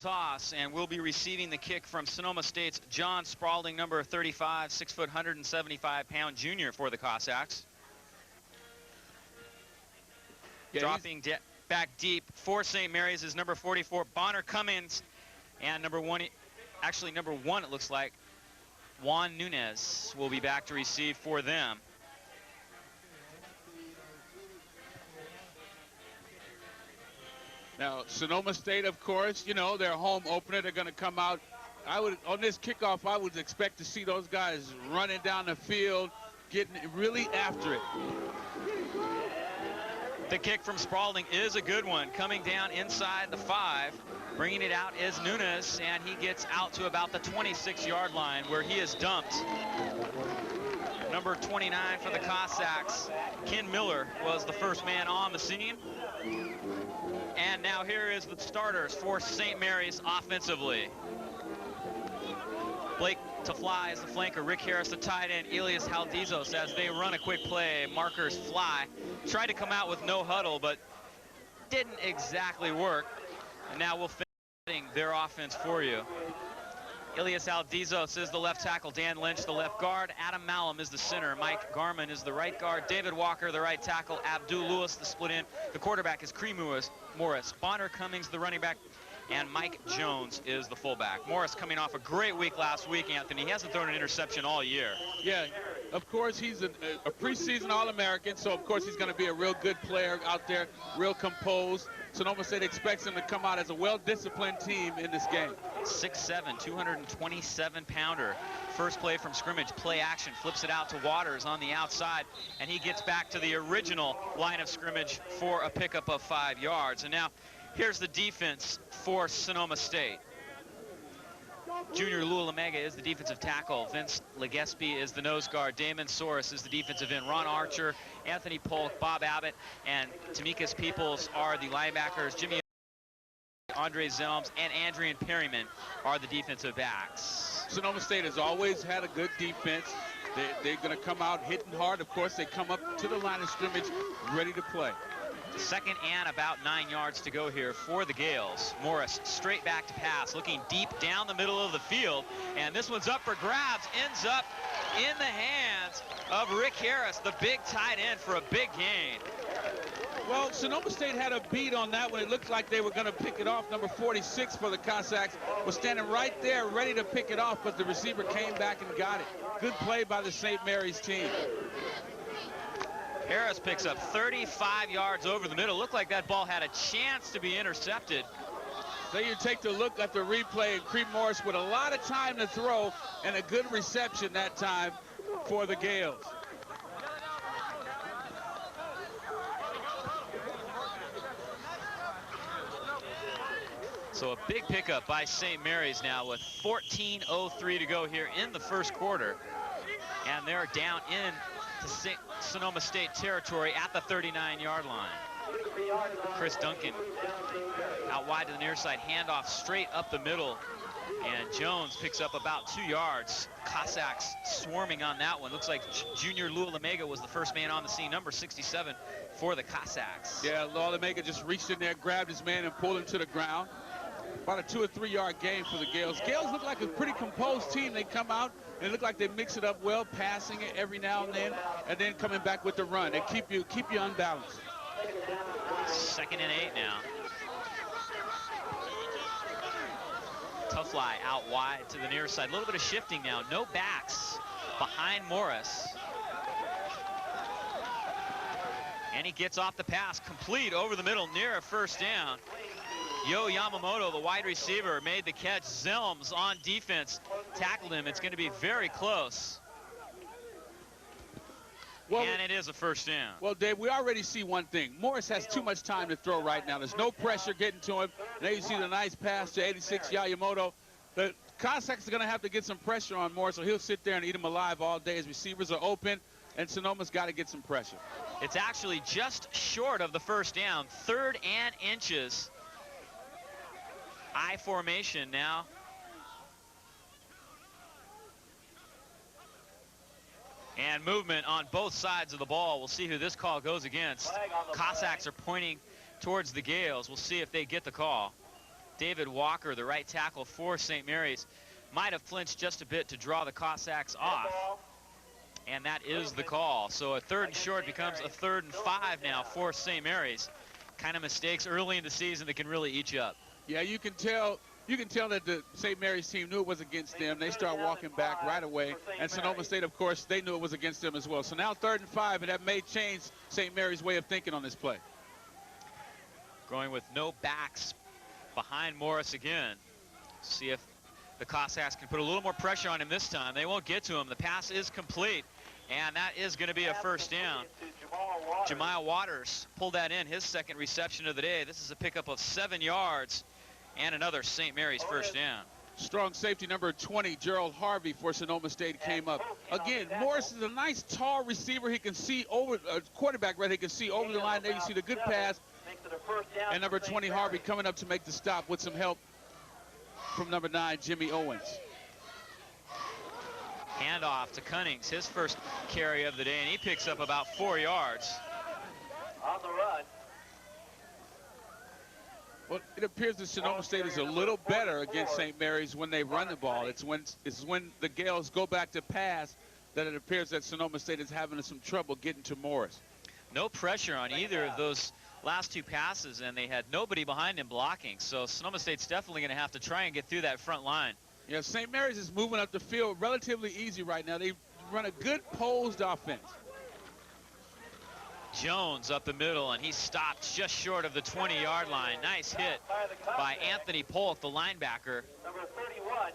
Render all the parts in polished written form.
toss, and we'll be receiving the kick from Sonoma State's John Spaulding, number 35, 6 foot, 175-pound junior for the Cossacks. Yeah, dropping back deep for St. Mary's is number 44, Bonner Cummins, and number 1, actually number 1 it looks like, Juan Nunez will be back to receive for them. Now, Sonoma State, of course, you know, their home opener, they're going to come out. On this kickoff, I would expect to see those guys running down the field, getting really after it. The kick from Spaulding is a good one, coming down inside the 5. Bringing it out is Nunez, and he gets out to about the 26-yard line where he is dumped. Number 29 for the Cossacks, Ken Miller, was the first man on the scene. And now here is the starters for St. Mary's offensively. Blake to fly as the flanker, Rick Harris the tight end, Elias Haldizos as they run a quick play, markers fly. Tried to come out with no huddle, but didn't exactly work. And now we'll finish their offense for you. Elias Haldizos is the left tackle, Dan Lynch the left guard, Adam Malum is the center, Mike Garman is the right guard, David Walker the right tackle, Abdul Lewis the split end, the quarterback is Cree Morris, Bonner Cummings the running back, and Mike Jones is the fullback. Morris coming off a great week last week, Anthony. He hasn't thrown an interception all year. Yeah, of course, he's a preseason All-American, so of course he's going to be a real good player out there, real composed. Sonoma State expects him to come out as a well-disciplined team in this game. 6'7", 227-pounder. First play from scrimmage, play action, flips it out to Waters on the outside, and he gets back to the original line of scrimmage for a pickup of 5 yards. And now here's the defense for Sonoma State. Junior Lualamega is the defensive tackle. Vince Legespi is the nose guard. Damon Soros is the defensive end. Ron Archer, Anthony Polk, Bob Abbott, and Tamikas Peoples are the linebackers. Jimmy Andre Zelms and Andrian Perryman are the defensive backs. Sonoma State has always had a good defense. They're going to come out hitting hard. Of course, they come up to the line of scrimmage ready to play. Second and about 9 yards to go here for the Gales. Morris straight back to pass, looking deep down the middle of the field. And this one's up for grabs, ends up in the hands of Rick Harris, the big tight end, for a big gain. Well, Sonoma State had a beat on that one. It looked like they were going to pick it off. Number 46 for the Cossacks was standing right there ready to pick it off, but the receiver came back and got it. Good play by the St. Mary's team. Harris picks up 35 yards over the middle. Looked like that ball had a chance to be intercepted. So you take the look at the replay, and Cree Morris with a lot of time to throw and a good reception that time for the Gales. So a big pickup by St. Mary's now with 14:03 to go here in the first quarter. And they're down in to Sonoma State territory at the 39-yard line. Chris Duncan out wide to the near side, handoff straight up the middle, and Jones picks up about 2 yards. Cossacks swarming on that one. Looks like Junior Lualamega was the first man on the scene, number 67 for the Cossacks. Yeah, Lualamega just reached in there, grabbed his man, and pulled him to the ground. About a 2 or 3 yard gain for the Gales. Gales look like a pretty composed team. They come out and it look like they mix it up well, passing it every now and then coming back with the run. They keep you unbalanced. 2nd and 8 now. Tough fly out wide to the near side. A little bit of shifting now. No backs behind Morris. And he gets off the pass, complete over the middle, near a first down. Yo Yamamoto, the wide receiver, made the catch. Zelms on defense tackled him. It's going to be very close. Well, and it is a first down. Well, Dave, we already see one thing. Morris has too much time to throw right now. There's no pressure getting to him. Now you see the nice pass to 86 Yamamoto. The Cossacks are going to have to get some pressure on Morris, so he'll sit there and eat him alive all day. His receivers are open, and Sonoma's got to get some pressure. It's actually just short of the first down. 3rd and inches. I formation now. And movement on both sides of the ball. We'll see who this call goes against. Cossacks are pointing towards the Gales. We'll see if they get the call. David Walker, the right tackle for St. Mary's, might have flinched just a bit to draw the Cossacks off. And that is the call. So a 3rd and short becomes a 3rd and 5 now for St. Mary's. Kind of mistakes early in the season that can really eat you up. Yeah, you can tell that the St. Mary's team knew it was against them. They start walking back right away. And Sonoma State, of course, they knew it was against them as well. So now 3rd and 5, and that may change St. Mary's way of thinking on this play. Going with no backs behind Morris again. See if the Cossacks can put a little more pressure on him this time. They won't get to him. The pass is complete, and that is going to be a 1st down. Jemiah Waters pulled that in, his 2nd reception of the day. This is a pickup of 7 yards and another St. Mary's 1st down. Strong safety number 20, Gerald Harvey for Sonoma State came up. Again, Morris is a nice tall receiver. He can see over, quarterback, right? He can see over the line. There you see the good pass. And number 20, Harvey, coming up to make the stop with some help from number 9, Jimmy Owens. Handoff to Cunnings, his 1st carry of the day, and he picks up about 4 yards. On the run. Well, it appears that Sonoma State is a little better against St. Mary's when they run the ball. It's when the Gales go back to pass that it appears that Sonoma State is having some trouble getting to Morris. No pressure on either of those last 2 passes, and they had nobody behind him blocking. So Sonoma State's definitely going to have to try and get through that front line. Yeah, St. Mary's is moving up the field relatively easy right now. They run a good posed offense. Jones up the middle, and he stopped just short of the 20-yard line. Nice hit by Anthony Polk, the linebacker. Number 31.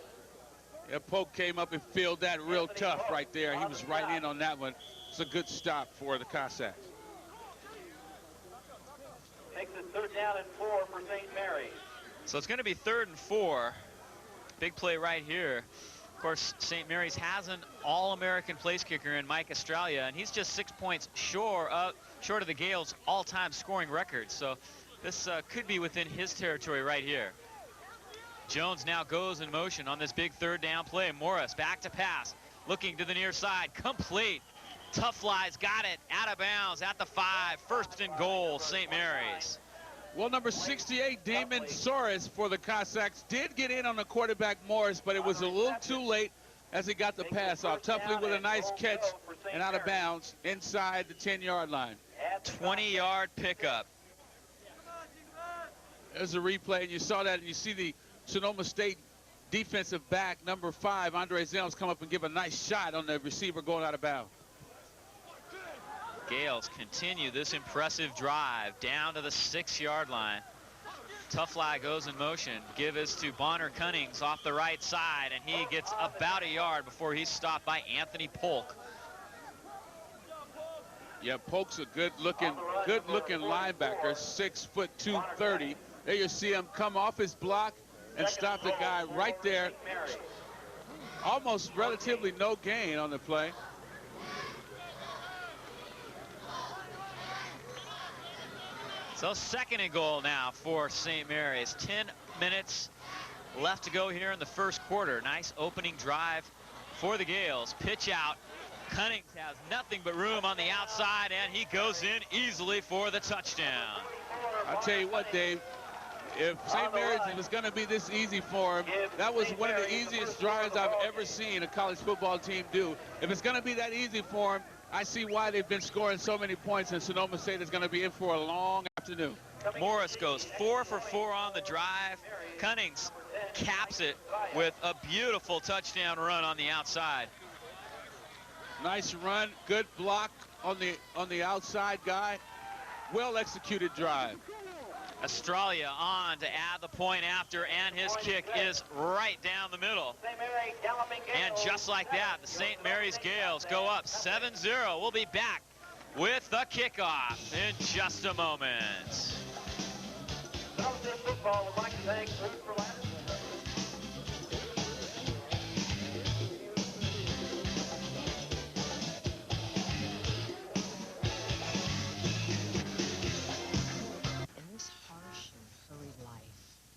Yeah, Polk came up and filled that real tough right there. He was right in on that one. It's a good stop for the Cossacks. Makes it 3rd down and 4 for St. Mary's. So it's going to be 3rd and 4. Big play right here. Of course, St. Mary's has an All-American place kicker in Mike Estralia, and he's just 6 points short of the Gales' all-time scoring record. So this could be within his territory right here. Jones now goes in motion on this big 3rd down play. Morris back to pass, looking to the near side, complete. Tough flies, got it, out of bounds at the 5, 1st and goal, St. Mary's. Well, number 68, Damon Soros for the Cossacks, did get in on the quarterback Morris, but it was a little too late as he got the pass off. Tuffley with a nice catch and out of bounds inside the 10-yard line. 20-yard pickup. There's a replay, and you saw that, and you see the Sonoma State defensive back, number 5, Andre Zelms, come up and give a nice shot on the receiver going out of bounds. Gales continue this impressive drive down to the 6-yard line. Tough fly goes in motion. Give is to Bonner Cunnings off the right side, and he gets about a yard before he's stopped by Anthony Polk. Yeah, Polk's a good-looking linebacker, 6 foot 230. There you see him come off his block and stop the guy right there. Almost relatively no gain on the play. So 2nd and goal now for St. Mary's. 10 minutes left to go here in the 1st quarter. Nice opening drive for the Gales. Pitch out. Cunnings has nothing but room on the outside, and he goes in easily for the touchdown. I'll tell you what, Dave, if St. Mary's was going to be this easy for him, that was one of the easiest drives I've ever seen a college football team do. If it's going to be that easy for him, I see why they've been scoring so many points, and Sonoma State is going to be in for a long afternoon. Morris goes 4 for 4 on the drive. Cunnings caps it with a beautiful touchdown run on the outside. Nice run, good block on the outside guy. Well executed drive. Australia on to add the point after, and his kick is right down the middle. And just like that, the St. Mary's Gales go up 7-0. We'll be back with the kickoff in just a moment. Football would like to thank Food for Life.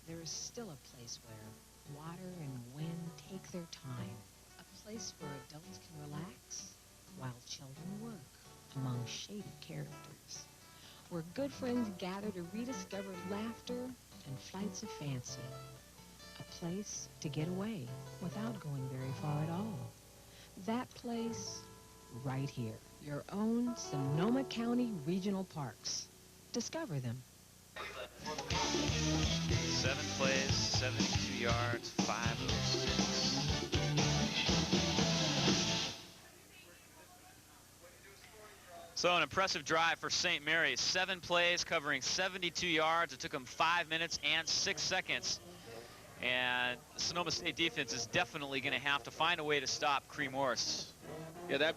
There is still a place where water and wind take their time, a place where adults can relax while children work among shaded characters, where good friends gather to rediscover laughter and flights of fancy. A place to get away without going very far at all. That place right here. Your own Sonoma County Regional Parks. Discover them. 7 plays, 72 yards, 506. So an impressive drive for St. Mary's. 7 plays covering 72 yards. It took them 5 minutes and 6 seconds. And the Sonoma State defense is definitely going to have to find a way to stop Cree Morris. Yeah, that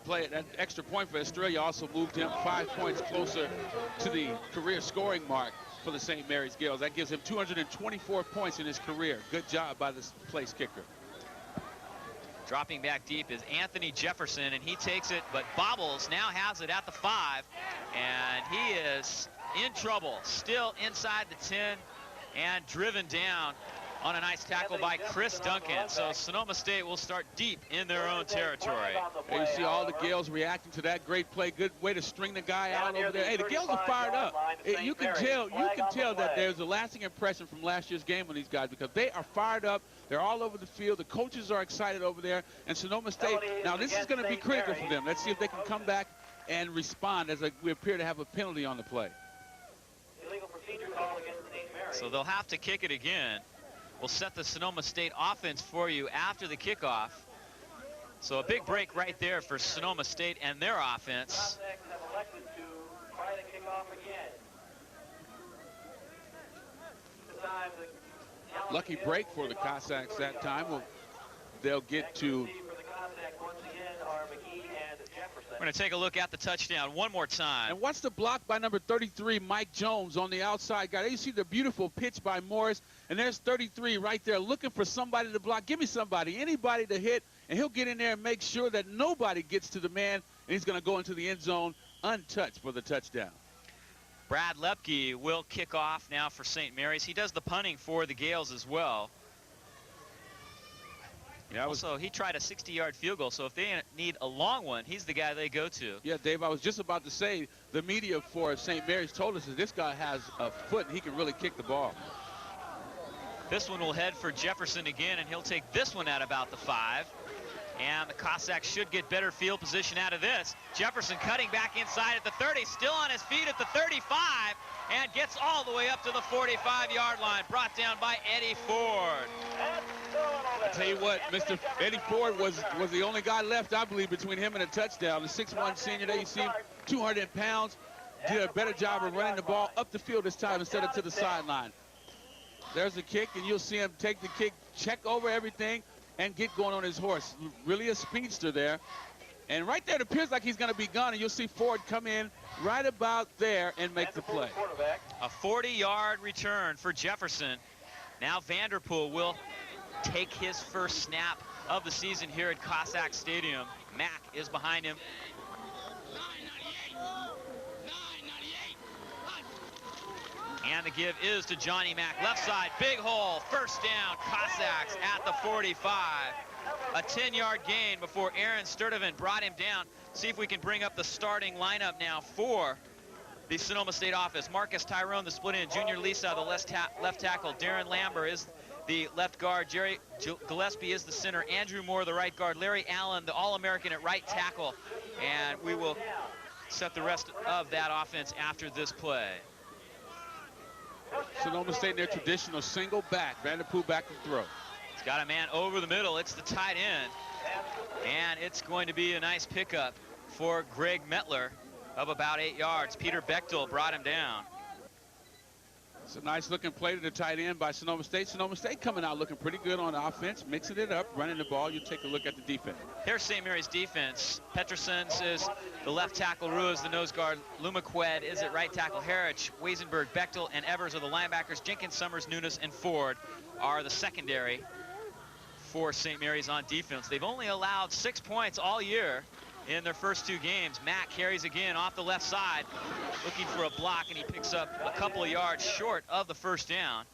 extra point for Estrella also moved him 5 points closer to the career scoring mark for the St. Mary's Gales. That gives him 224 points in his career. Good job by this place kicker. Dropping back deep is Anthony Jefferson, and he takes it, but bobbles, now has it at the 5, and he is in trouble. Still inside the 10 and driven down on a nice tackle by Chris Duncan. So Sonoma State will start deep in their own territory. Hey, you see all the Gales reacting to that great play. Good way to string the guy out over there. Hey, the Gales are fired up. You can tell that there's a lasting impression from last year's game on these guys because they are fired up. They're all over the field. The coaches are excited over there. And Sonoma State, now this is going to be critical for them. Let's see if they can come back and respond as we appear to have a penalty on the play. So they'll have to kick it again. We'll set the Sonoma State offense for you after the kickoff. So a big break right there for Sonoma State and their offense. Lucky break for the Cossacks that time. They'll get to. We're going to take a look at the touchdown one more time. And what's the block by number 33, Mike Jones, on the outside guy? There you see the beautiful pitch by Morris, and there's 33 right there looking for somebody to block. Give me somebody, anybody to hit, and he'll get in there and make sure that nobody gets to the man, and he's going to go into the end zone untouched for the touchdown. Brad Lepke will kick off now for St. Mary's. He does the punting for the Gales as well. Yeah, also, he tried a 60-yard field goal, so if they need a long one, he's the guy they go to. Yeah, Dave, I was just about to say, the media for St. Mary's told us that this guy has a foot and he can really kick the ball. This one will head for Jefferson again, and he'll take this one at about the 5. And the Cossacks should get better field position out of this. Jefferson cutting back inside at the 30, still on his feet at the 35, and gets all the way up to the 45-yard line, brought down by Eddie Ford. I tell you what, Mr. Eddie Ford was the only guy left, I believe, between him and a touchdown. The 6'1" senior there, you see him, 200 pounds, did a better job of running the ball up the field this time instead of to the sideline. There's the kick, and you'll see him take the kick, check over everything, and get going on his horse. Really a speedster there. And right there, it appears like he's going to be gone, and you'll see Ford come in right about there and make the play. A 40-yard return for Jefferson. Now Vanderpool will take his first snap of the season here at Cossack Stadium. Mack is behind him. And the give is to Johnny Mack. Left side, big hole, first down, Cossacks at the 45. A 10-yard gain before Aaron Sturdivant brought him down. See if we can bring up the starting lineup now for the Sonoma State offense. Marcus Tyrone, the split end. Junior Lisa, the left tackle. Darren Lambert is the left guard. Jerry Gillespie is the center. Andrew Moore, the right guard. Larry Allen, the All-American at right tackle. And we will set the rest of that offense after this play. Sonoma State in their traditional single back. Vanderpool back to throw. He's got a man over the middle. It's the tight end. And it's going to be a nice pickup for Greg Metler of about 8 yards. Peter Bechtel brought him down. It's a nice looking play to the tight end by Sonoma State. Sonoma State coming out looking pretty good on offense, mixing it up, running the ball. You take a look at the defense. Here's St. Mary's defense. Petersons is the left tackle. Rua is the nose guard. Lumaqued is at right tackle. Harich, Weisenberg, Bechtel, and Evers are the linebackers. Jenkins, Summers, Nunes, and Ford are the secondary for St. Mary's on defense. They've only allowed 6 points all year in their first 2 games. Mack carries again off the left side, looking for a block, and he picks up a couple of yards short of the first down.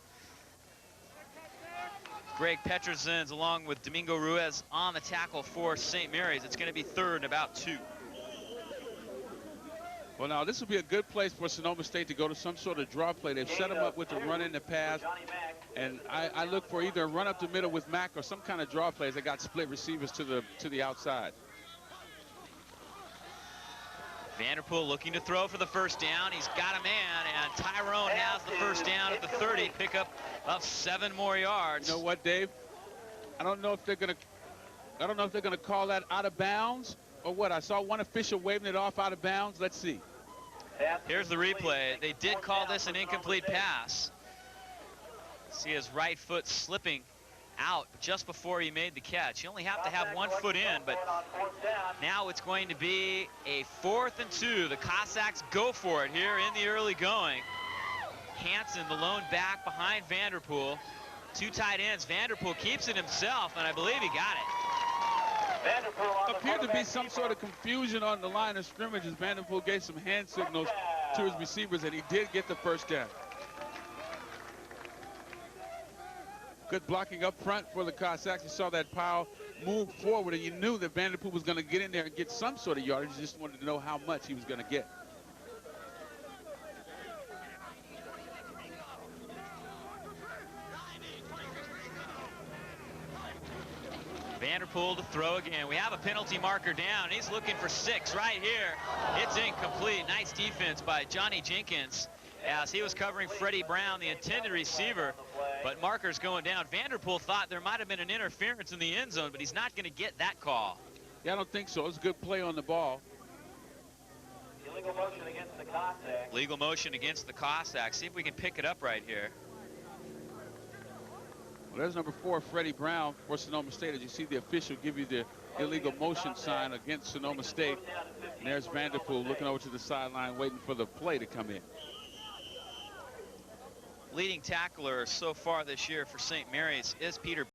Greg Petersons along with Domingo Ruiz on the tackle for St. Mary's. It's going to be third and about 2. Well, now this would be a good place for Sonoma State to go to some sort of draw play. They've set them up with a run in the pass, and I look for either a run up the middle with Mack or some kind of draw plays. They got split receivers to the outside. Vanderpool looking to throw for the first down. He's got a man, and Tyrone has the first down at the 30. Pickup of 7 more yards. You know what, Dave? I don't know if they're gonna call that out of bounds or what. I saw one official waving it off out of bounds. Let's see. Here's the replay. They did call this an incomplete pass. See his right foot slipping out just before he made the catch. You only have to have 1 foot in, but now it's going to be a 4th and 2. The Cossacks go for it here in the early going. Hansen, the lone back behind Vanderpool. 2 tight ends. Vanderpool keeps it himself, and I believe he got it. Appeared to be some sort of confusion on the line of scrimmage as Vanderpool gave some hand signals to his receivers, and he did get the first down. Good blocking up front for the Cossacks. You saw that pile move forward, and you knew that Vanderpool was going to get in there and get some sort of yardage. You just wanted to know how much he was going to get. Vanderpool to throw again. We have a penalty marker down. He's looking for 6 right here. It's incomplete. Nice defense by Johnny Jenkins as he was covering Freddie Brown, the intended receiver. But marker's going down. Vanderpool thought there might have been an interference in the end zone, but he's not going to get that call. Yeah, I don't think so. It was a good play on the ball. Illegal motion against the Cossacks. Legal motion against the Cossacks. See if we can pick it up right here. Well, there's number 4, Freddie Brown for Sonoma State. As you see the official give you the illegal motion sign against Sonoma State. And there's Vanderpool looking over to the sideline, waiting for the play to come in. Leading tackler so far this year for St. Mary's is Peter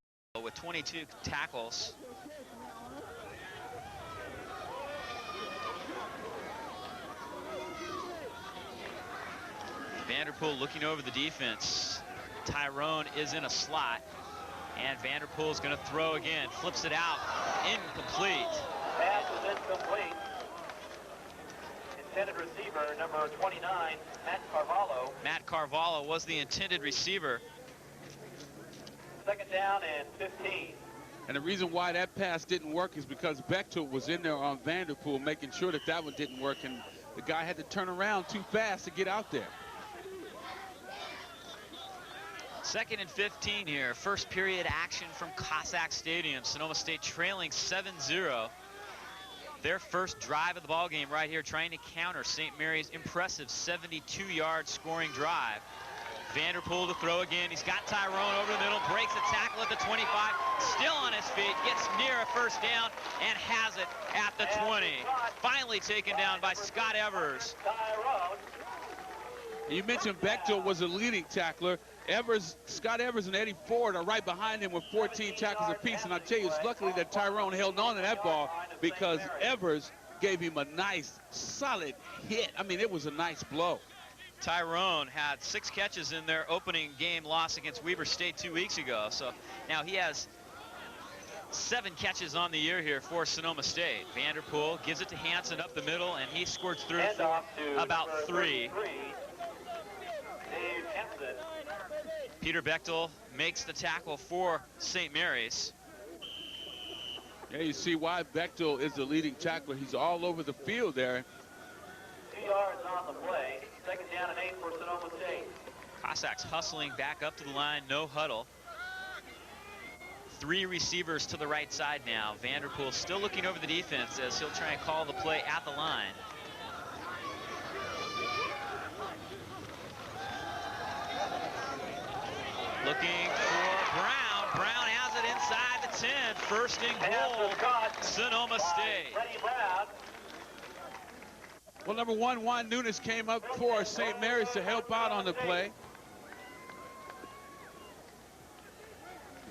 with 22 tackles. Vanderpool looking over the defense. Tyrone is in a slot, and Vanderpool's going to throw again. Flips it out. Incomplete. Pass is incomplete. Intended receiver, number 29, Matt Carvalho. Matt Carvalho was the intended receiver. 2nd down and 15. And the reason why that pass didn't work is because Bechtel was in there on Vanderpool, making sure that that one didn't work, and the guy had to turn around too fast to get out there. 2nd and 15 here. First period action from Cossack Stadium. Sonoma State trailing 7-0. Their first drive of the ball game right here, trying to counter St. Mary's impressive 72-yard scoring drive. Vanderpool to throw again. He's got Tyrone over the middle, breaks a tackle at the 25, still on his feet, gets near a first down, and has it at the 20. Finally taken down by Scott Evers. You mentioned Bechtel was a leading tackler. Scott Evers and Eddie Ford are right behind him with 14 tackles apiece, and I'll tell you, it's luckily that Tyrone held on to that ball because Evers gave him a nice, solid hit. I mean, it was a nice blow. Tyrone had 6 catches in their opening game loss against Weber State 2 weeks ago, so now he has 7 catches on the year here for Sonoma State. Vanderpool gives it to Hansen up the middle, and he squirts through for about 3. Peter Bechtel makes the tackle for St. Mary's. Yeah, you see why Bechtel is the leading tackler. He's all over the field there. 2 yards on the play. 2nd down and 8 for Sonoma State. Cossacks hustling back up to the line, no huddle. 3 receivers to the right side now. Vanderpool still looking over the defense as he'll try and call the play at the line. Looking for Brown. Brown has it inside the 10. First and goal, Sonoma State. Well, number 1, Juan Nunes came up for St. Mary's to help out on the play.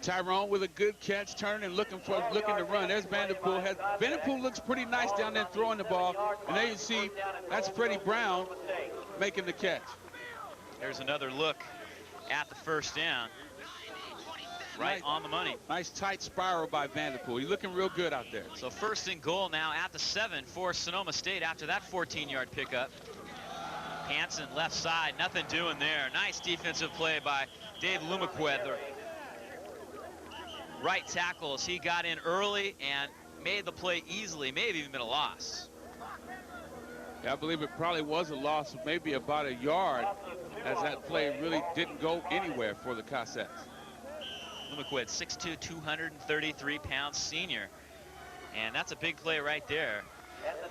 Tyrone with a good catch, turning, looking to run. There's Vanderpool. Vanderpool looks pretty nice down there throwing the ball. And there you see, that's Freddie Brown making the catch. There's another look at the first down. right on the money. Nice tight spiral by Vanderpool. He's looking real good out there. So first and goal now at the 7 for Sonoma State after that 14-yard pickup. Hansen left side, nothing doing there. Nice defensive play by Dave Lumaqued, the right tackle, as he got in early and made the play easily. May have even been a loss. Yeah, I believe it probably was a loss of maybe about a yard, as that play really didn't go anywhere for the Cossacks. Lumaquid, 6'2", 233-pound senior. And that's a big play right there.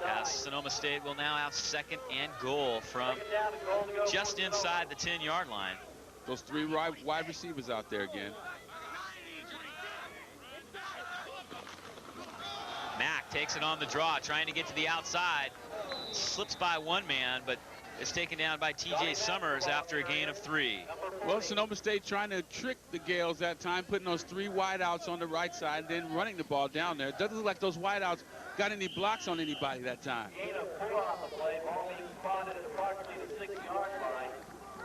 As Sonoma State will now have second and goal from just inside the 10-yard line. Those three wide receivers out there again. Mack takes it on the draw, trying to get to the outside. Slips by one man, but is taken down by T.J. Summers after a gain of 3. Well, Sonoma State trying to trick the Gales that time, putting those 3 wideouts on the right side, then running the ball down there. It doesn't look like those wideouts got any blocks on anybody that time.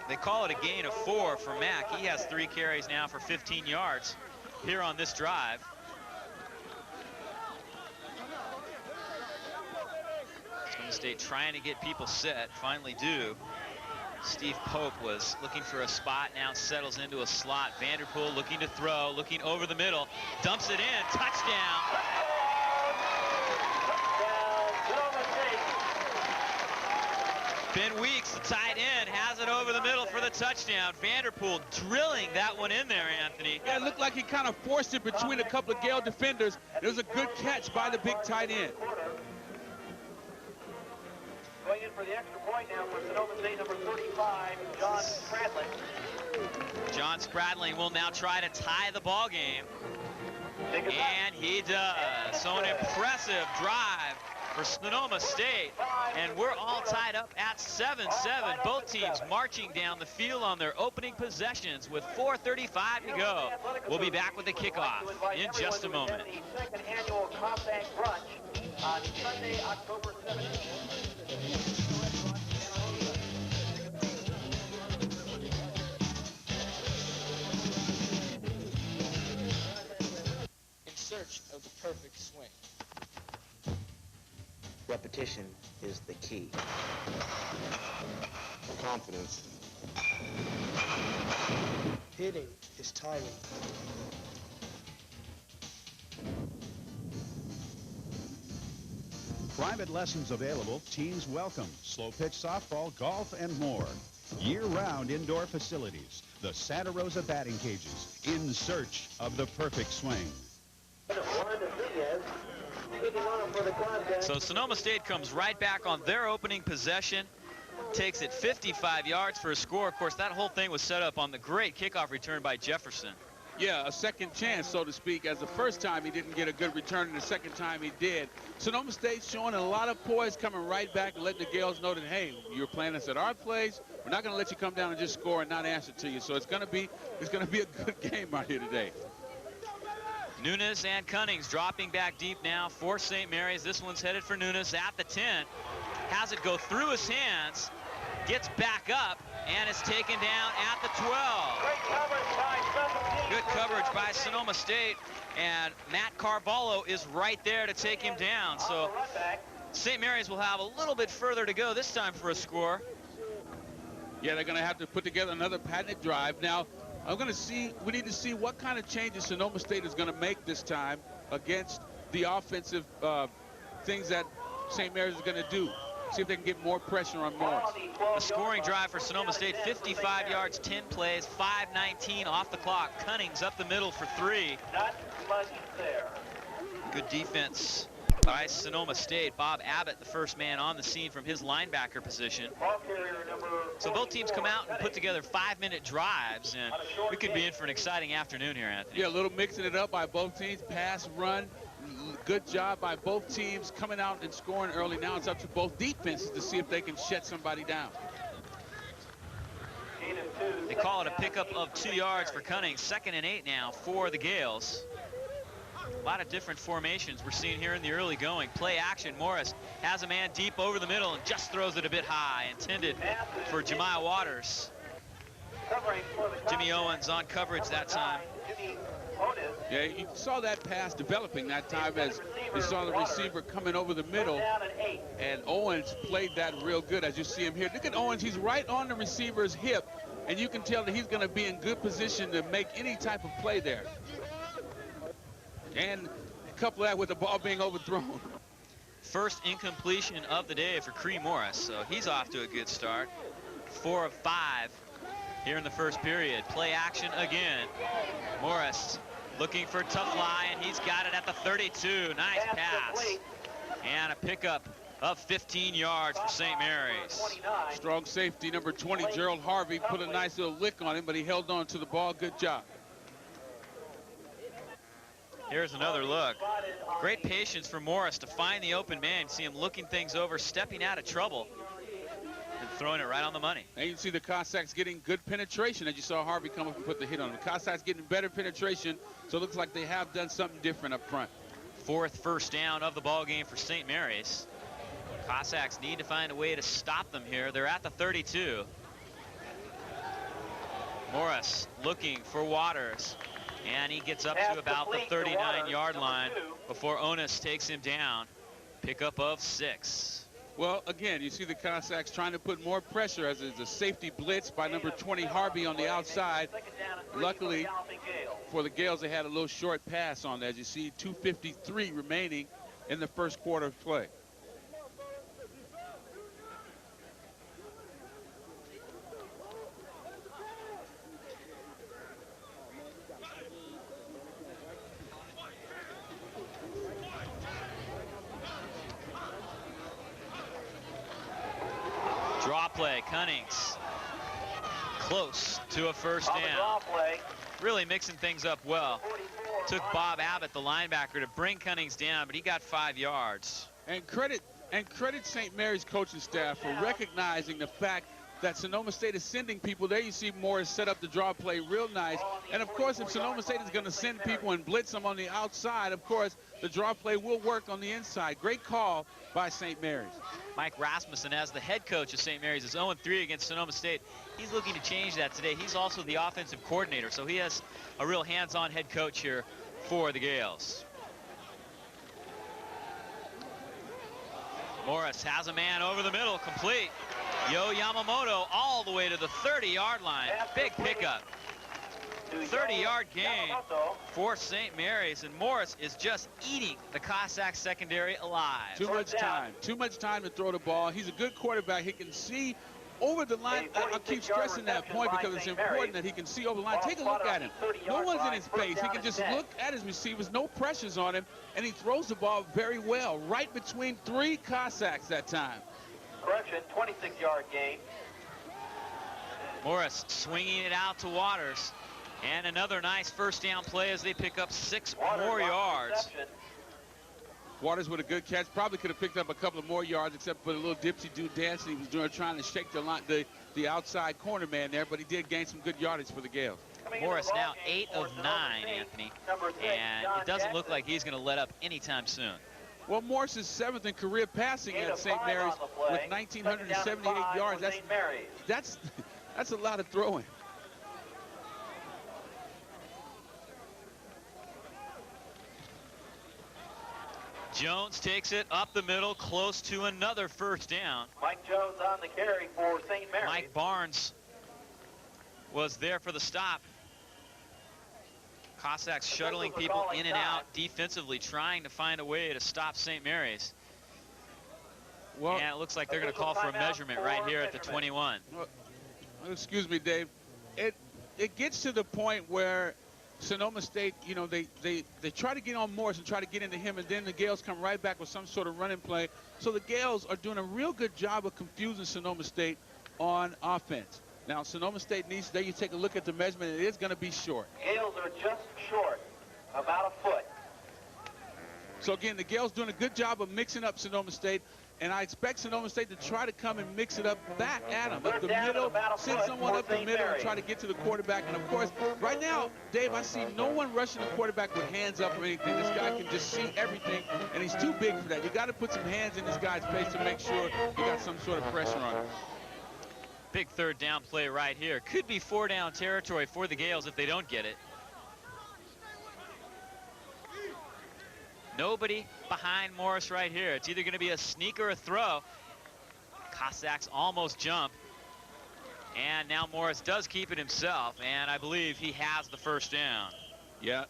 They call it a gain of 4 for Mack. He has 3 carries now for 15 yards here on this drive. Sonoma State trying to get people set, finally do. Steve Pope was looking for a spot, now settles into a slot. Vanderpool looking to throw, looking over the middle, dumps it in, touchdown. Ben Weeks, the tight end, has it over the middle for the touchdown. Vanderpool drilling that one in there, Anthony. Yeah, it looked like he kind of forced it between a couple of Gale defenders. It was a good catch by the big tight end. Going in for the extra point now for Sonoma State, number 35, John Spradling. John Spradling will now try to tie the ball game. And he does. So an impressive drive for Sonoma State. And we're all tied up at 7-7. Both teams marching down the field on their opening possessions with 4:35 to go. We'll be back with the kickoff in just a moment. The second annual Compact Brunch on Sunday, October 17th. In search of the perfect swing. Repetition is the key. Confidence. Hitting is timing. Private lessons available, teens welcome, slow pitch softball, golf, and more. Year-round indoor facilities, the Santa Rosa batting cages, in search of the perfect swing. So Sonoma State comes right back on their opening possession, takes it 55 yards for a score. Of course, that whole thing was set up on the great kickoff return by Jefferson. Yeah, a second chance, so to speak, as the first time he didn't get a good return, and the second time he did. Sonoma State showing a lot of poise, coming right back and letting the Gales know that, hey, you're playing us at our place. We're not going to let you come down and just score and not answer to you. So it's going to be a good game out here today. Nunes and Cunnings dropping back deep now for St. Mary's. This one's headed for Nunes at the 10. Has it go through his hands, gets back up, and is taken down at the 12. Good coverage by Sonoma State, and Matt Carvalho is right there to take him down. So St. Mary's will have a little bit further to go this time for a score. Yeah, they're going to have to put together another patented drive. Now, we need to see what kind of changes Sonoma State is going to make this time against the offensive things that St. Mary's is going to do. See if they can get more pressure on Morris. A scoring drive for Sonoma State, 55 yards, 10 plays, 5:19 off the clock. Cunnings up the middle for 3. Not much there. Good defense by Sonoma State. Bob Abbott, the first man on the scene from his linebacker position. So both teams come out and put together 5-minute drives, and we could be in for an exciting afternoon here, Anthony. Yeah, a little mixing it up by both teams. Pass, run. Good job by both teams coming out and scoring early. Now it's up to both defenses to see if they can shut somebody down. They call it a pickup of 2 yards for Cunnings. 2nd and 8 now for the Gales. A lot of different formations we're seeing here in the early going. Play action. Morris has a man deep over the middle and just throws it a bit high. Intended for Jemiah Waters. Jimmy Owens on coverage that time. Yeah, you saw that pass developing that time as you saw the receiver coming over the middle, and Owens played that real good as you see him here. Look at Owens, he's right on the receiver's hip, and you can tell that he's going to be in good position to make any type of play there. And couple that with the ball being overthrown. First incompletion of the day for Cree Morris, so he's off to a good start. 4 of 5 here in the first period. Play action again. Morris looking for tough fly, and he's got it at the 32. Nice pass. And a pickup of 15 yards for St. Mary's. Strong safety, number 20, Gerald Harvey, put a nice little lick on him, but he held on to the ball. Good job. Here's another look. Great patience for Morris to find the open man. See him looking things over, stepping out of trouble, and throwing it right on the money. And you can see the Cossacks getting good penetration as you saw Harvey come up and put the hit on him. The Cossacks getting better penetration, so it looks like they have done something different up front. 4th first down of the ball game for St. Mary's. Cossacks need to find a way to stop them here. They're at the 32. Morris looking for Waters, and he gets up to about the 39-yard line before Onus takes him down. Pickup of 6. Well, again, you see the Cossacks trying to put more pressure as it's a safety blitz by number 20 Harvey on the outside. Luckily for the Gales, they had a little short pass on that. As you see, 2:53 remaining in the first quarter of play. Draw play, Cunnings close to a first down. Really mixing things up well. Took Bob Abbott, the linebacker, to bring Cunnings down, but he got 5 yards. And credit St. Mary's coaching staff for recognizing the fact that Sonoma State is sending people. There you see Morris set up the draw play real nice. And of course, if Sonoma State is going to send people and blitz them on the outside, of course, the draw play will work on the inside. Great call by St. Mary's. Mike Rasmussen, as the head coach of St. Mary's, is 0-3 against Sonoma State. He's looking to change that today. He's also the offensive coordinator, so he has a real hands-on head coach here for the Gales. Morris has a man over the middle, complete. Yo Yamamoto all the way to the 30-yard line. Big pickup. 30-yard gain for St. Mary's, and Morris is just eating the Cossack secondary alive. Too much time to throw the ball. He's a good quarterback. He can see over the line. I keep stressing that point because it's important that he can see over the line. Take a look at him. No one's in his face. He can just look at his receivers, no pressures on him, and he throws the ball very well, right between 3 Cossacks that time. Correction, 26-yard gain. Morris swinging it out to Waters. And another nice first down play as they pick up 6 more yards. Waters with a good catch. Probably could have picked up a couple of more yards, except for the little dipsy-do dance he was doing, trying to shake the outside corner man there, but he did gain some good yardage for the Gales. Morris now 8 of 9, Anthony, and it doesn't look like he's going to let up anytime soon. Well, Morris is 7th in career passing at St. Mary's with 1,978 yards. That's a lot of throwing. Jones takes it up the middle, close to another first down. Mike Jones on the carry for St. Mary's. Mike Barnes was there for the stop. Cossacks shuttling people in and out defensively, trying to find a way to stop St. Mary's. Well, and it looks like they're going to call for a measurement right here at the 21. Well, excuse me, Dave. It gets to the point where Sonoma State, you know, they try to get on Morris and try to get into him, and then the Gales come right back with some sort of running play. So the Gales are doing a real good job of confusing Sonoma State on offense. Now, Sonoma State needs, there you take a look at the measurement, it is going to be short. Gales are just short, about a foot. So again, the Gales doing a good job of mixing up Sonoma State, and I expect Sonoma State to try to come and mix it up back at them, up the middle, send someone up the middle and try to get to the quarterback. And of course, right now, Dave, I see no one rushing the quarterback with hands up or anything. This guy can just see everything, and he's too big for that. You got to put some hands in this guy's face to make sure you got some sort of pressure on him. Big third down play right here. Could be 4 down territory for the Gales if they don't get it. Nobody behind Morris right here. It's either going to be a sneak or a throw. Cossacks almost jump. And now Morris does keep it himself, and I believe he has the first down. Yeah,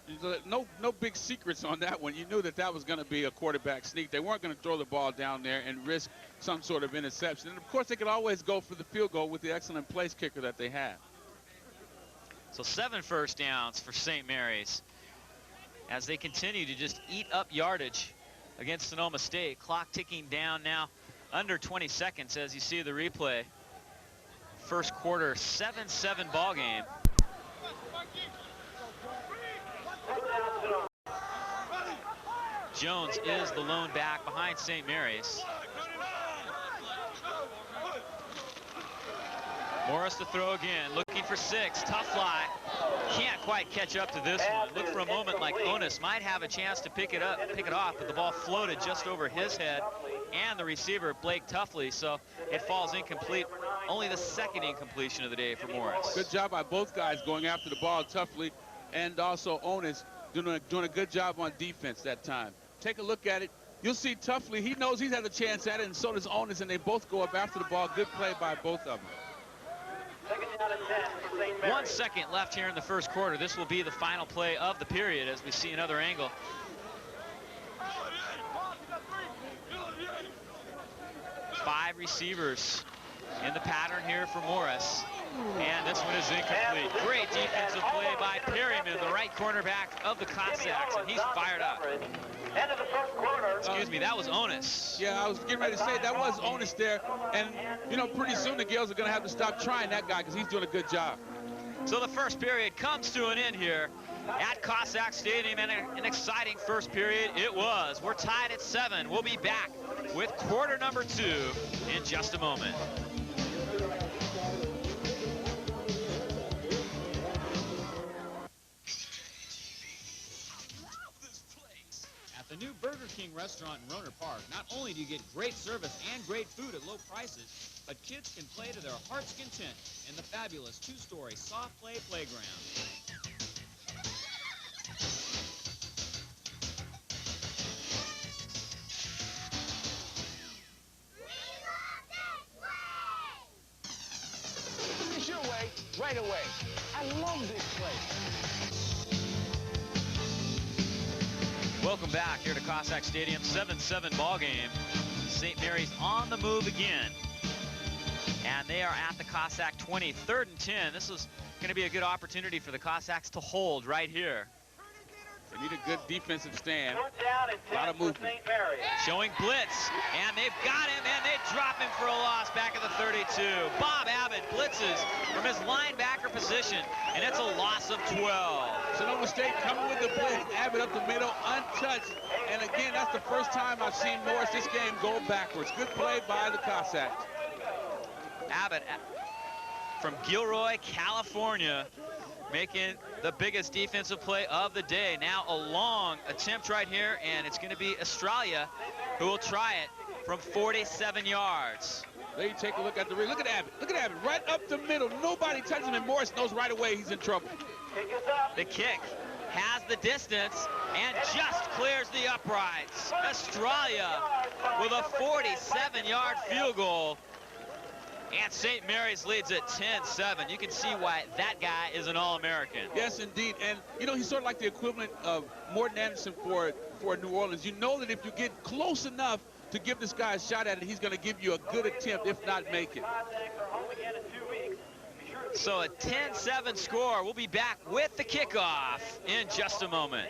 no big secrets on that one. You knew that was going to be a quarterback sneak. They weren't going to throw the ball down there and risk some sort of interception. And, of course, they could always go for the field goal with the excellent place kicker that they have. So 7 first downs for St. Mary's as they continue to just eat up yardage against Sonoma State. Clock ticking down now, under 20 seconds as you see the replay. First quarter, 7-7 ball game. Jones is the lone back behind St. Mary's. Morris to throw again, looking for 6, tough fly. Can't quite catch up to this one. Looked for a moment like Onus might have a chance to pick it off, but the ball floated just over his head and the receiver, Blake Tuffley, so it falls incomplete. Only the second incompletion of the day for Morris. Good job by both guys going after the ball, Tuffley and also Onus doing a good job on defense that time. Take a look at it. You'll see Tuffley, he knows he's had a chance at it, and so does Onus, and they both go up after the ball. Good play by both of them. 1 second left here in the first quarter. This will be the final play of the period as we see another angle. Five receivers in the pattern here for Morris. And this one is incomplete. Great defensive play by Perryman, the right cornerback of the Cossacks, and he's fired up. End of the first quarter. Excuse me, that was Onus. Yeah, I was getting ready to say that was Onus there. And, you know, pretty soon the Gales are going to have to stop trying that guy because he's doing a good job. So the first period comes to an end here at Cossack Stadium, and an exciting first period it was. We're tied at 7. We'll be back with quarter number 2 in just a moment. At the new Burger King restaurant in Roner Park, not only do you get great service and great food at low prices, but kids can play to their heart's content in the fabulous 2-story soft play playground. It's your way, right away. I love this place. Welcome back here to Cossack Stadium. 7-7 ball game. St. Mary's on the move again. And they are at the Cossack 20, 3rd and 10. This is going to be a good opportunity for the Cossacks to hold right here. They need a good defensive stand. A lot of movement. Showing blitz, and they've got him, and they drop him for a loss back at the 32. Bob Abbott blitzes from his linebacker position, and it's a loss of 12. Sonoma State coming with the blitz. Abbott up the middle, untouched. And again, that's the first time I've seen Morris this game go backwards. Good play by the Cossacks. Abbott from Gilroy, California, making the biggest defensive play of the day. Now a long attempt right here, and it's going to be Australia who will try it from 47 yards. There you take a look at the read. Look at Abbott. Look at Abbott right up the middle. Nobody touches him, and Morris knows right away he's in trouble. The kick has the distance and just clears the uprights. Australia with a 47-yard field goal. And St. Mary's leads at 10-7. You can see why that guy is an All-American. Yes, indeed. And, you know, he's sort of like the equivalent of Morton Anderson for New Orleans. You know that if you get close enough to give this guy a shot at it, he's going to give you a good attempt, if not make it. So a 10-7 score. We'll be back with the kickoff in just a moment.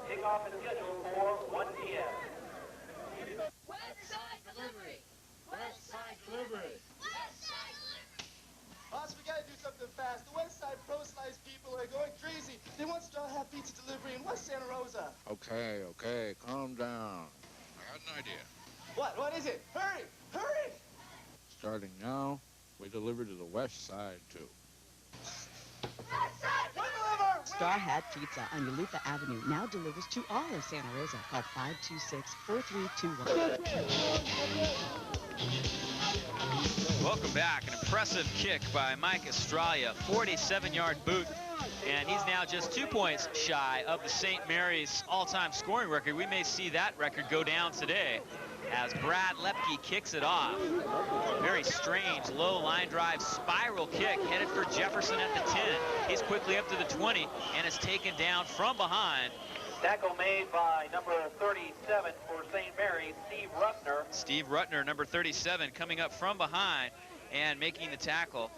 Kickoff is scheduled for 1 p.m. Boss, we gotta do something fast. The West Side pro-slice people are going crazy. They want straw hat pizza delivery in West Santa Rosa. Okay, calm down. I got an idea. What is it? Hurry! Hurry! Starting now, we deliver to the West Side, too. Straw Hat Pizza on Yulupa Avenue now delivers to all of Santa Rosa. Call 526-4321. Welcome back. An impressive kick by Mike Australia. 47-yard boot And he's now just 2 points shy of the St. Mary's all-time scoring record. We may see that record go down today as Brad Lepke kicks it off. Very strange low line drive spiral kick headed for Jefferson at the 10. He's quickly up to the 20 and is taken down from behind. Tackle made by number 37 for St. Mary's, Steve Rutner. Steve Rutner, number 37, coming up from behind and making the tackle.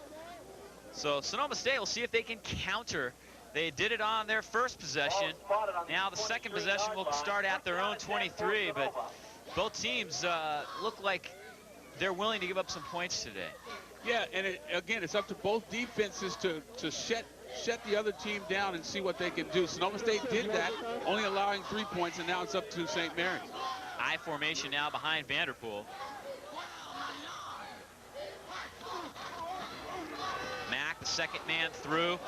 So Sonoma State will see if they can counter. They did it on their first possession. Now the second possession will start at their own 23, but both teams look like they're willing to give up some points today. Yeah, and again, it's up to both defenses to shut the other team down and see what they can do. Sonoma State did that, only allowing 3 points, and now it's up to St. Mary's. I formation now behind Vanderpool. Mack, the second man through,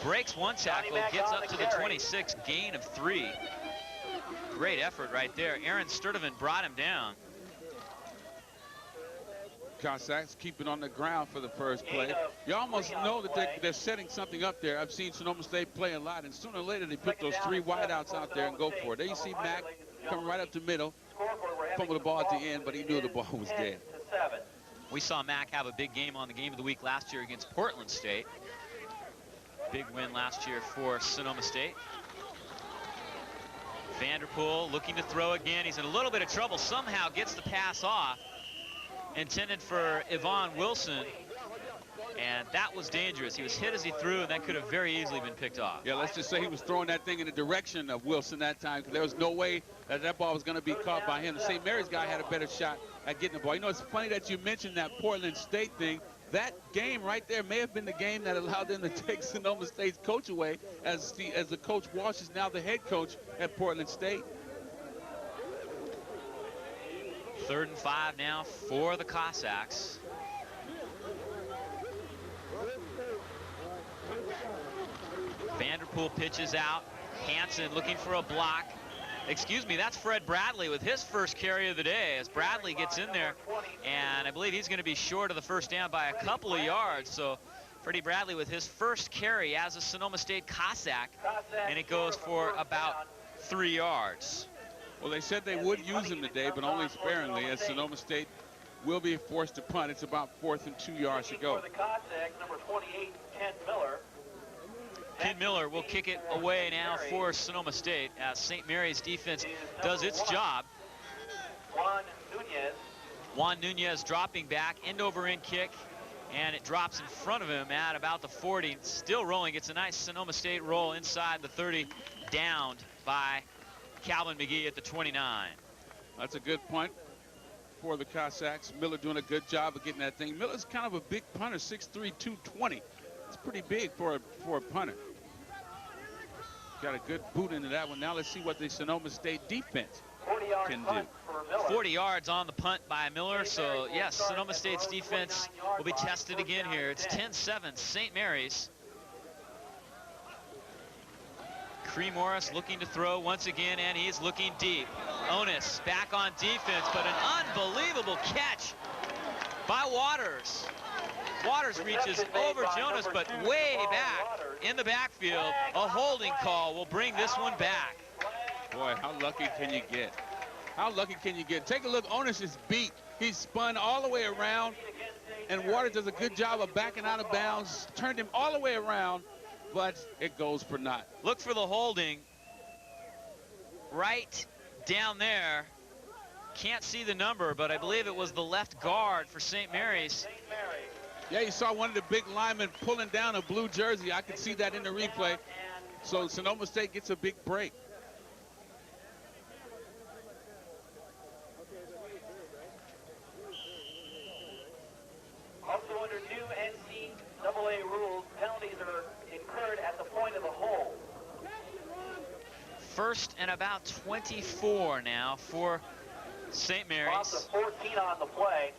breaks one tackle, gets up to the 26, gain of 3. Great effort right there. Aaron Sturdivant brought him down. Cossacks keep it on the ground for the first play. You almost know that they're setting something up there. I've seen Sonoma State play a lot, and sooner or later they put those 3 wideouts out there and go for it. There you see Mack coming right up the middle, fumble the ball at the end, but he knew the ball was dead. We saw Mack have a big game on the Game of the Week last year against Portland State. Big win last year for Sonoma State. Vanderpool looking to throw again. He's in a little bit of trouble. Somehow gets the pass off. Intended for Yvonne Wilson, and that was dangerous. He was hit as he threw, and that could have very easily been picked off. Yeah, let's just say he was throwing that thing in the direction of Wilson that time, because there was no way that ball was going to be caught by him. The St. Mary's guy had a better shot at getting the ball. You know, it's funny that you mentioned that Portland State thing. That game right there may have been the game that allowed them to take Sonoma State's coach away, as the coach Walsh is now the head coach at Portland State. 3rd and 5 now for the Cossacks. Vanderpool pitches out. Hansen looking for a block. Excuse me, that's Fred Bradley with his first carry of the day, as Bradley gets in there, and I believe he's going to be short of the first down by a couple of yards. So Freddie Bradley with his first carry as a Sonoma State Cossack, and it goes for about 3 yards. Well, they said they would use him today, but only sparingly, as Sonoma State will be forced to punt. It's about 4th and 2 yards to go. For the Cossacks, number 28, Ken Miller. Ken Miller will kick it away now for Sonoma State as St. Mary's defense does its job. Juan Nunez dropping back, end-over-end kick, and it drops in front of him at about the 40. Still rolling. It's a nice Sonoma State roll inside the 30, downed by Calvin McGee at the 29. That's a good punt for the Cossacks. Miller doing a good job of getting that thing. Miller's kind of a big punter, 6'3", 220. It's pretty big for a punter. Got a good boot into that one. Now let's see what the Sonoma State defense can do. 40 yards on the punt by Miller. So, yes, Sonoma State's defense will be tested again here. It's 10-7, St. Mary's. Cree Morris looking to throw once again, and he's looking deep. Onus back on defense, but an unbelievable catch by Waters. Waters reaches over Jonas, but way back in the backfield. A holding call will bring this one back. Boy, how lucky can you get? How lucky can you get? Take a look. Onus is beat. He's spun all the way around, and Waters does a good job of backing out of bounds, turned him all the way around, but it goes for naught. Look for the holding right down there. Can't see the number, but I believe it was the left guard for St. Mary's. Yeah, you saw one of the big linemen pulling down a blue jersey. I could see that in the replay. So Sonoma State gets a big break. Also under new NCAA rules, penalties are incurred at the point of the hole. 1st and about 24 now for St. Mary's. Loss of 14 on the play.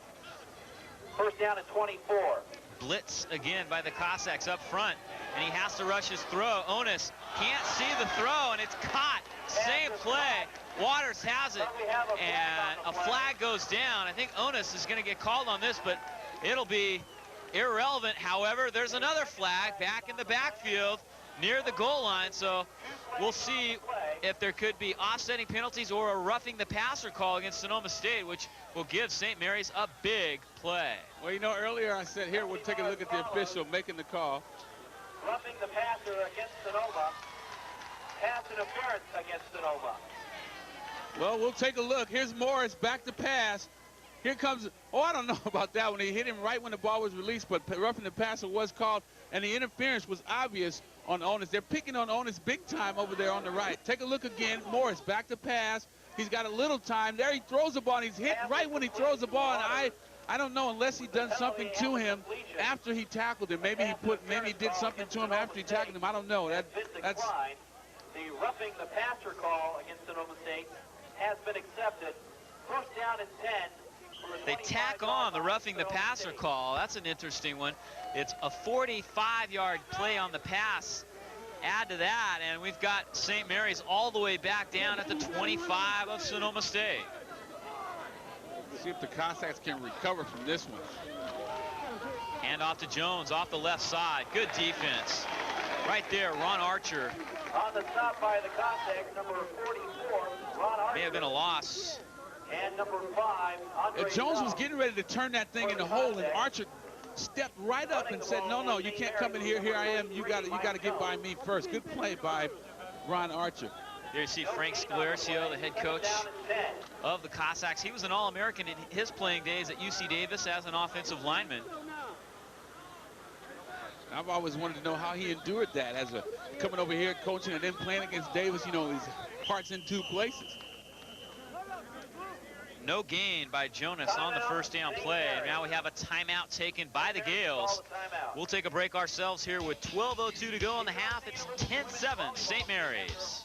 1st down and 24. Blitz again by the Cossacks up front, and he has to rush his throw. Onus can't see the throw, and it's caught. Same play. Waters has it, and a flag goes down. I think Onus is going to get called on this, but it'll be irrelevant. However, there's another flag back in the backfield. near the goal line, so we'll see if there could be offsetting penalties or a roughing the passer call against Sonoma State, which will give St. Mary's a big play. Well, you know, earlier I said, here, we'll take a look at the official making the call. Roughing the passer against Sonoma. Pass interference against Sonoma. Well, we'll take a look. Here's Morris back to pass. Here comes, oh, I don't know about that one. He hit him right when the ball was released, but roughing the passer was called, and the interference was obvious on Onus. They're picking on Onus big time over there on the right. Take a look again. Morris back to pass. He's got a little time. There he throws the ball, and he's hit right when he throws the ball, and I don't know unless he done something to him after he tackled him. Maybe he did something to him after he tackled him. I don't know. That's the roughing the passer call against Sonoma State has been accepted. First down and 10. They tack on the roughing the passer call. That's an interesting one. It's a 45-yard play on the pass. Add to that, and we've got St. Mary's all the way back down at the 25 of Sonoma State. See if the Cossacks can recover from this one. Hand off to Jones off the left side. Good defense. Right there, Ron Archer. On the stop by the Cossacks, number 44, Ron Archer. May have been a loss. And number 5, Andre Jones was getting ready to turn that thing in the hole, and Archer stepped right up and said, no, you can't come in here. Here I am. You got to get by me first. Good play by Ron Archer. There you see Frank Scalerio, the head coach of the Cossacks. He was an All-American in his playing days at UC Davis as an offensive lineman. I've always wanted to know how he endured that as coming over here coaching and then playing against Davis, you know, his heart's in two places. No gain by Jonas on the first down play. Now we have a timeout taken by the Gales. We'll take a break ourselves here with 12:02 to go in the half. It's 10-7 St. Mary's.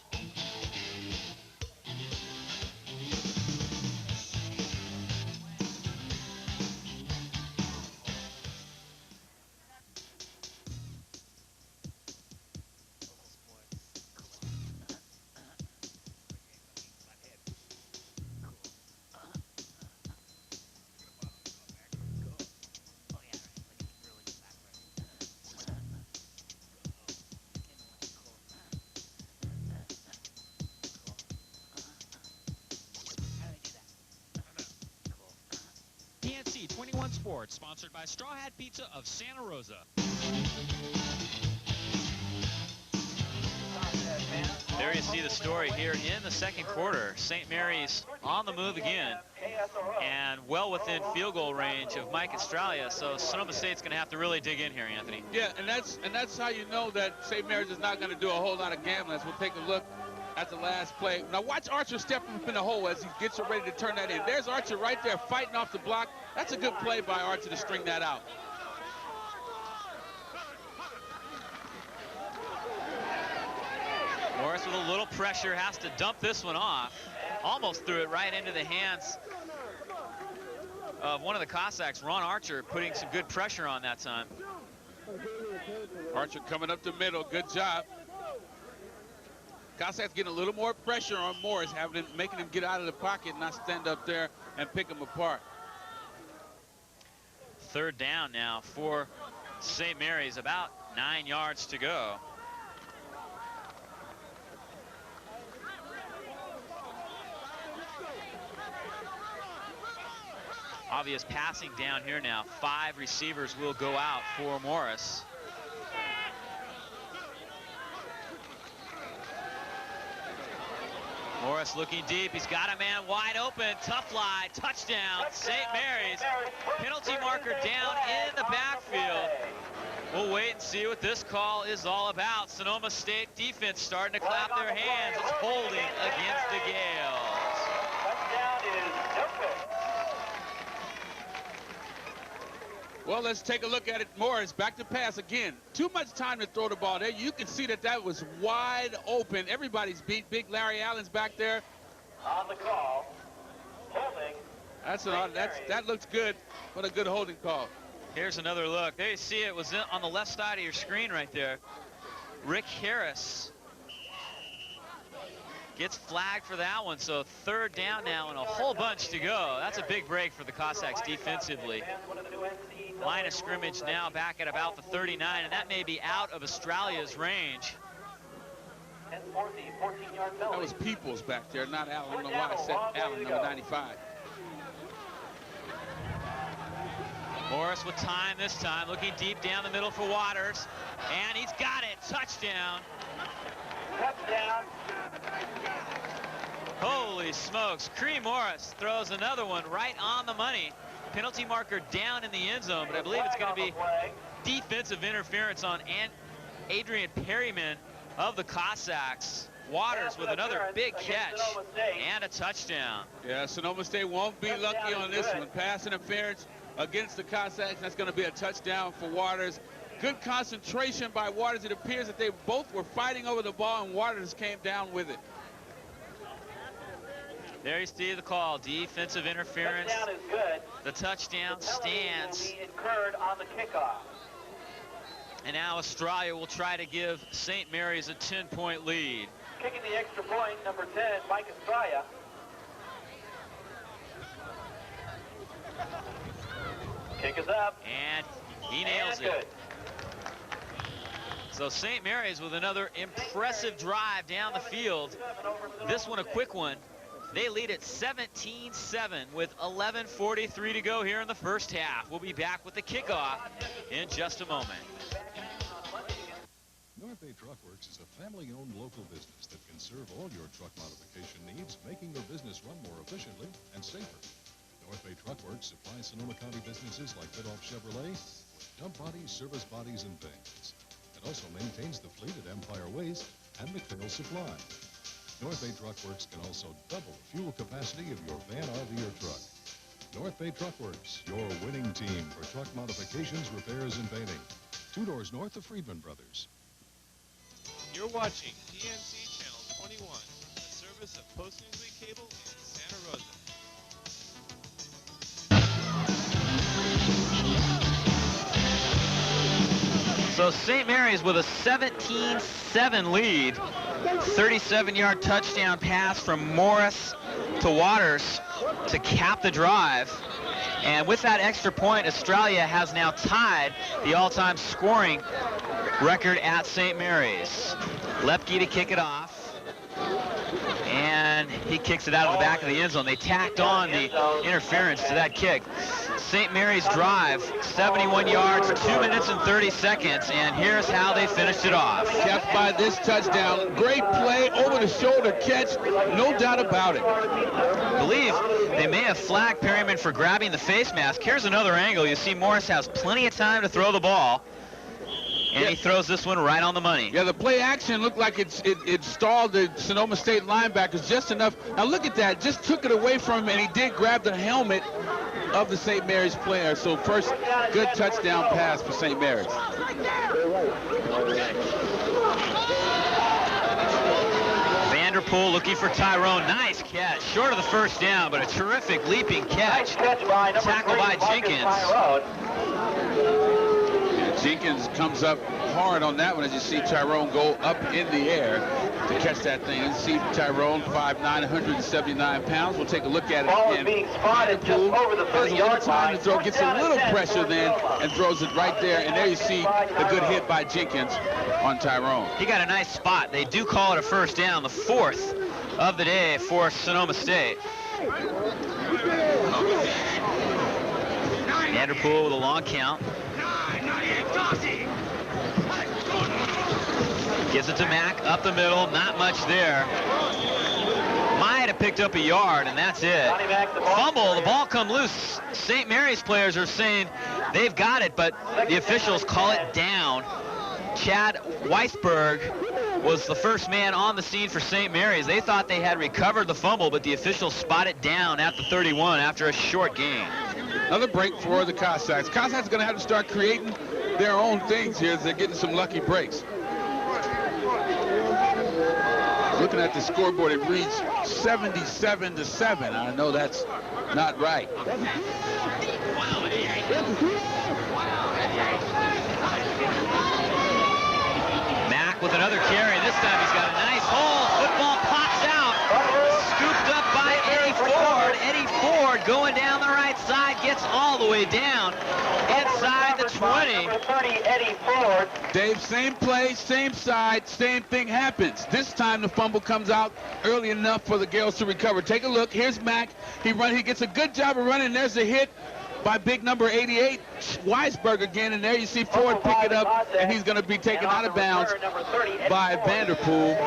Sports, sponsored by Straw Hat Pizza of Santa Rosa. There you see the story here in the second quarter. St. Mary's on the move again and well within field goal range of Mike Estralia, so Sonoma State's going to have to really dig in here, Anthony. Yeah, and that's how you know that St. Mary's is not going to do a whole lot of gambling. As we'll take a look at the last play. Now watch Archer step up in the hole as he gets ready to turn that in. There's Archer right there fighting off the block. That's a good play by Archer to string that out. Morris with a little pressure has to dump this one off. Almost threw it right into the hands of one of the Cossacks, Ron Archer, putting some good pressure on that time. Archer coming up the middle. Good job. Cossacks getting a little more pressure on Morris, making him get out of the pocket, not stand up there and pick him apart. Third down now for St. Mary's, about 9 yards to go. Obvious passing down here now. 5 receivers will go out for Morris. Morris looking deep. He's got a man wide open. Tough lie. Touchdown. St. Mary's. Penalty marker down in the backfield. We'll wait and see what this call is all about. Sonoma State defense starting to clap their hands. It's holding against the Gales. Touchdown is no good. Well, let's take a look at it. Morris back to pass again. Too much time to throw the ball there. You can see that was wide open. Everybody's beat. Big Larry Allen's back there. On the call, holding. That looks good. What a good holding call. Here's another look. There you see it was on the left side of your screen right there. Rick Harris gets flagged for that one, so third down now and a whole bunch to go. That's a big break for the Cossacks defensively. One of the new NC Line of scrimmage now back at about the 39, and that may be out of Australia's range. That was Peoples back there, not Allen. I don't know why I said Allen, number 95. Morris with time this time, looking deep down the middle for Waters, and he's got it. Touchdown. Touchdown. Holy smokes. Cree Morris throws another one right on the money. Penalty marker down in the end zone, but I believe it's going to be defensive interference on Adrian Perryman of the Cossacks. Waters with another big catch and a touchdown. Yeah, Sonoma State won't be lucky on this one. Pass interference against the Cossacks. That's going to be a touchdown for Waters. Good concentration by Waters. It appears that they both were fighting over the ball, and Waters came down with it. There you see the call, defensive interference. Touchdown is good. The touchdown stands. Will be incurred on the kickoff. And now Australia will try to give St. Mary's a 10-point lead. Kicking the extra point, number 10, Mike Estrella. Kick is up. And he nails it. So St. Mary's with another impressive drive down the field. This one a quick one. They lead at 17-7 with 11:43 to go here in the first half. We'll be back with the kickoff in just a moment. North Bay Truck Works is a family-owned local business that can serve all your truck modification needs, making your business run more efficiently and safer. North Bay Truck Works supplies Sonoma County businesses like Bidoff Chevrolet with dump bodies, service bodies, and vans. It also maintains the fleet at Empire Waste and McPhail Supply. North Bay Truck Works can also double the fuel capacity of your van, RV, or truck. North Bay Truck Works, your winning team for truck modifications, repairs, and painting. 2 doors north of Friedman Brothers. You're watching PNC Channel 21, a service of Post Newsweek Cable in Santa Rosa. So St. Mary's with a 17-7 lead. 37-yard touchdown pass from Morris to Waters to cap the drive. And with that extra point, Australia has now tied the all-time scoring record at St. Mary's. Lepke to kick it off. And he kicks it out of the back of the end zone. They tacked on the interference to that kick. St. Mary's drive, 71 yards, 2 minutes and 30 seconds, and here's how they finished it off. Kept by this touchdown. Great play, over-the-shoulder catch, no doubt about it. I believe they may have flagged Perryman for grabbing the face mask. Here's another angle. You see Morris has plenty of time to throw the ball. And he throws this one right on the money. Yeah, the play action looked like it stalled the Sonoma State linebackers just enough. Now look at that, just took it away from him, and he did grab the helmet of the St. Mary's player. So first good touchdown pass for St. Mary's. Vanderpool looking for Tyrone. Nice catch. Short of the first down, but a terrific leaping catch. Tackle by Jenkins. Jenkins comes up hard on that one as you see Tyrone go up in the air to catch that thing. And see Tyrone, 5'9", 179 pounds. We'll take a look at it Ball again. is being spotted just over the 30-yard line. To throw, gets a little pressure then and throws it right there. And there you see the good hit by Jenkins on Tyrone. He got a nice spot. They do call it a first down, the 4th of the day for Sonoma State. Vanderpool with a long count. Gives it to Mack up the middle, not much there. Might have picked up a yard, and that's it. Fumble, the ball come loose. St. Mary's players are saying they've got it, but the officials call it down. Chad Weisberg was the first man on the scene for St. Mary's. They thought they had recovered the fumble, but the officials spot it down at the 31 after a short gain. Another break for the Cossacks. Cossacks are going to have to start creating their own things here as they're getting some lucky breaks. Looking at the scoreboard, it reads 77-7. I know that's not right. Mack with another carry. This time he's got a nice hole. Football pops out. Scooped up by Eddie Ford. Eddie Ford going down the right side, gets all the way down inside 20. Number 30, Eddie Ford. Dave, same play, same side, same thing happens. This time the fumble comes out early enough for the Gales to recover. Take a look. Here's Mack. He gets a good job of running. There's a hit by big number 88, Weisberg again, and there you see Ford pick it up, and he's going to be taken out of bounds by Vanderpool.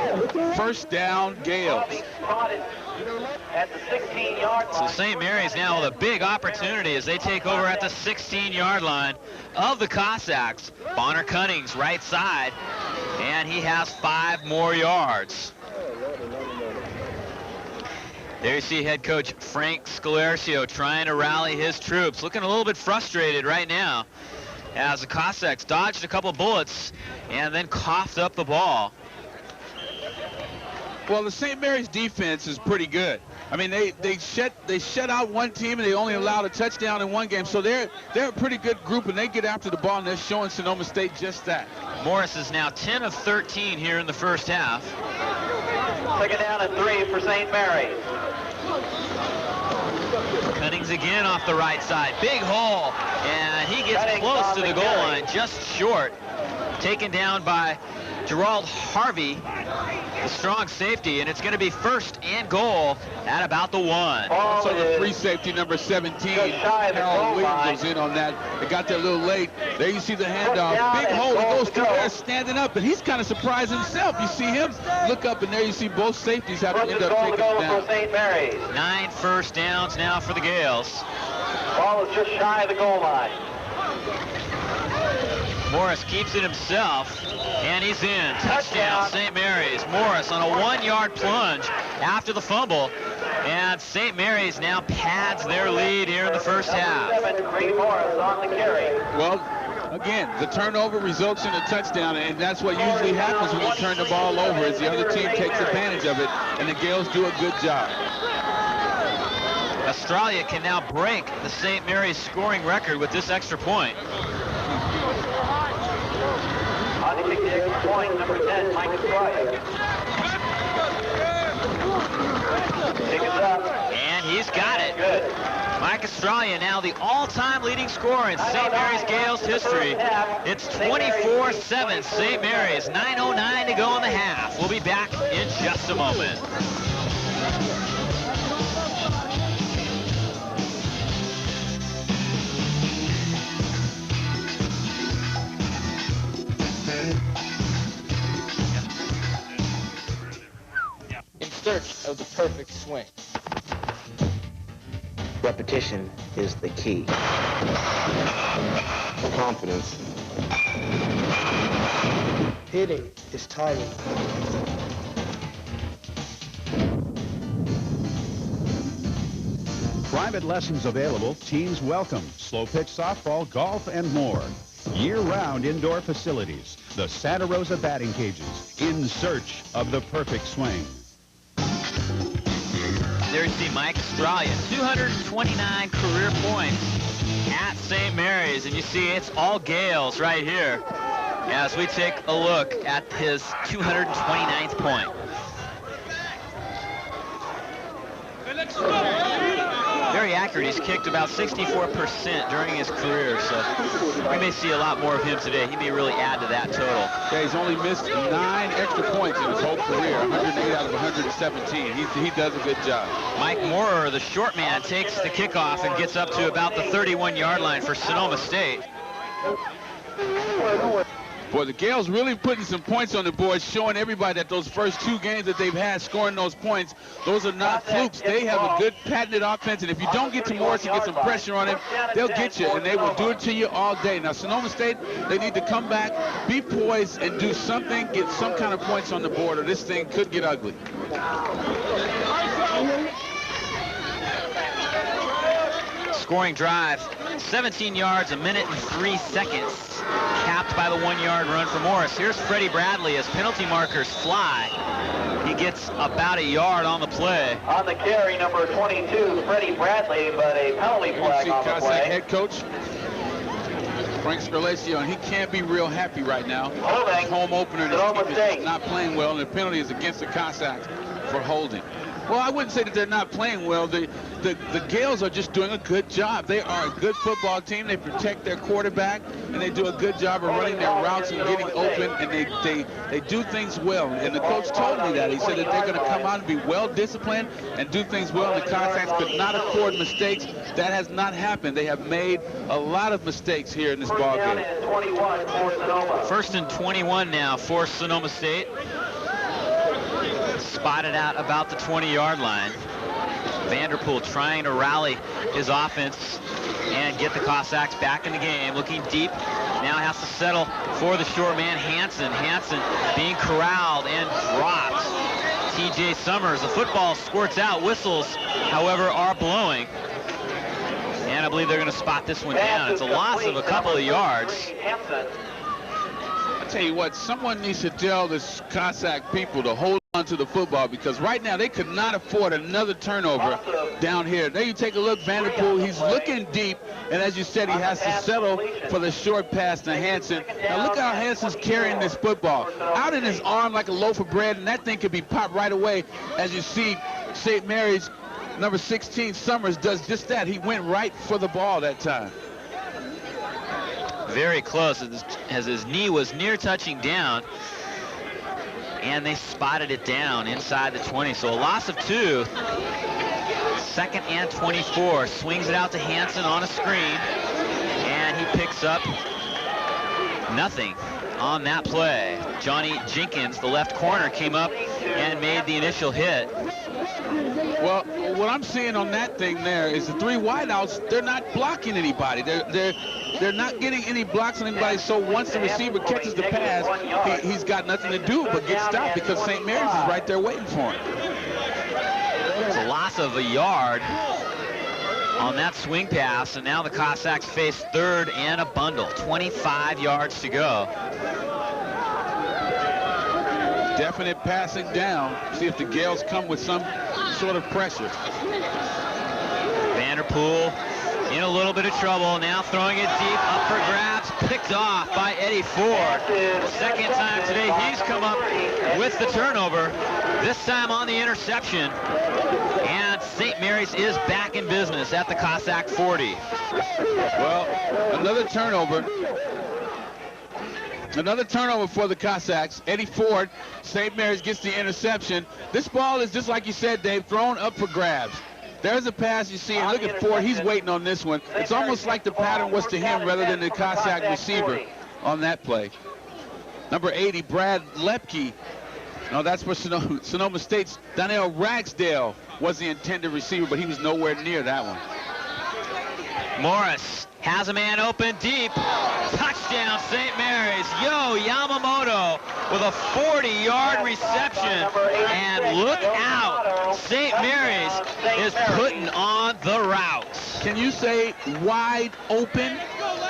First down, Gales. At the 16-yard line. So St. Mary's now with a big opportunity as they take over at the 16-yard line of the Cossacks. Bonner Cunnings right side, and he has 5 more yards. There you see head coach Frank Scalercio trying to rally his troops, looking a little bit frustrated right now as the Cossacks dodged a couple bullets and then coughed up the ball. Well, the St. Mary's defense is pretty good. I mean, they shut out one team and they only allowed a touchdown in one game, so they're a pretty good group, and they get after the ball, and they're showing Sonoma State just that. Morris is now 10 of 13 here in the first half. Second down and 3 for St. Mary's. Cunnings again off the right side. Big hole, and he gets close to the goal line, just short. Taken down by Gerald Harvey, the strong safety, and it's going to be first and goal at about the 1. Also the free safety, number 17, Harold Williams goes in on that. They got there a little late. There you see the handoff. Big hole. He goes through there standing up, and he's kind of surprised himself. You see him look up, and there you see both safeties have to end up taking him down. 9 first downs now for the Gales. Ball is just shy of the goal line. Morris keeps it himself, and he's in. Touchdown, St. Mary's. Morris on a 1-yard plunge after the fumble, and St. Mary's now pads their lead here in the first half. Well, again, the turnover results in a touchdown, and that's what usually happens when you turn the ball over, is the other team takes advantage of it, and the Gales do a good job. Australia can now break the St. Mary's scoring record with this extra point. On the extra point, number 10, Mike Australia. Pick it up. And he's got it. Good. Mike Australia now the all-time leading scorer in St. Mary's Gales history. It's 24-7 St. Mary's, 9:09 to go in the half. We'll be back in just a moment. In search of the perfect swing. Repetition is the key. Confidence. Hitting is timing. Private lessons available, teens welcome, slow pitch softball, golf, and more. Year-round indoor facilities, the Santa Rosa batting cages, in search of the perfect swing. There you see Mike Australia, 229 career points at St. Mary's, and you see it's all Gales right here as we take a look at his 229th point. Very accurate. He's kicked about 64% during his career, so we may see a lot more of him today. He may really add to that total. Yeah, he's only missed 9 extra points in his whole career, 108 out of 117. He does a good job. Mike Moorer, the short man, takes the kickoff and gets up to about the 31-yard line for Sonoma State. Boy, the Gales really putting some points on the board, showing everybody that those first 2 games that they've had scoring those points, those are not flukes. They have a good patented offense, and if you don't get to Morris and get some pressure on him, they'll get you, and they will do it to you all day. Now, Sonoma State, they need to come back, be poised, and do something, get some kind of points on the board, or this thing could get ugly. Scoring drive, 17 yards, a minute and 3 seconds. Capped by the 1-yard run for Morris. Here's Freddie Bradley as penalty markers fly. He gets about a yard on the play. On the carry, number 22, Freddie Bradley, but a penalty flag on the play. Head coach Frank Scalercio, and he can't be real happy right now. Holding. Home opener, and his team is not playing well, and the penalty is against the Cossacks for holding. Well, I wouldn't say that they're not playing well. The Gales are just doing a good job. They are a good football team. They protect their quarterback, and they do a good job of running their routes and getting open, and they do things well. And the coach told me that. He said that they're going to come out and be well-disciplined and do things well. The Cossacks could not afford mistakes. That has not happened. They have made a lot of mistakes here in this ball game. First and 21 now for Sonoma State. Spotted out about the 20-yard line. Vanderpool trying to rally his offense and get the Cossacks back in the game. Looking deep. Now has to settle for the short man, Hansen. Hansen being corralled and dropped. T.J. Summers. The football squirts out. Whistles, however, are blowing. And I believe they're going to spot this one down. It's a loss of a couple of yards. I tell you what, someone needs to tell the Cossack people to hold on to the football, because right now they could not afford another turnover down here. There you take a look, Vanderpool, he's looking deep, and as you said, he has to settle for the short pass to Hansen. Now look how Hansen's carrying this football. Out in his arm like a loaf of bread, and that thing could be popped right away. As you see, St. Mary's number 16, Summers, does just that. He went right for the ball that time. Very close, as his knee was near touching down, and they spotted it down inside the 20. So a loss of 2. Second and 24. Swings it out to Hansen on a screen, and he picks up nothing on that play. Johnny Jenkins, the left corner, came up and made the initial hit. Well, what I'm seeing on that thing there is the 3 wideouts, they're not blocking anybody. They're not getting any blocks on anybody, so once the receiver catches the pass, he's got nothing to do but get stopped, because St. Mary's is right there waiting for him. It's a loss of a yard on that swing pass, and now the Cossacks face 3rd and a bundle. 25 yards to go. Definite passing down. See if the Gales come with some sort of pressure. Vanderpool in a little bit of trouble. Now throwing it deep, up for grabs, picked off by Eddie Ford. Second time today he's come up with the turnover, this time on the interception. And St. Mary's is back in business at the Cossack 40. Well, another turnover. Another turnover for the Cossacks. Eddie Ford, St. Mary's gets the interception. This ball is just like you said, Dave, thrown up for grabs. There's a pass you see, and look at Ford, he's waiting on this one. It's almost like the pattern was to him rather than the Cossack receiver on that play. Number 80, Brad Lepke. No, that's for Sonoma State's Donnell Ragsdale was the intended receiver, but he was nowhere near that one. Morris has a man open deep. Touchdown, St. Mary's. Yo Yamamoto with a 40-yard reception. And look out, St. Mary's is putting on the route. Can you say wide open?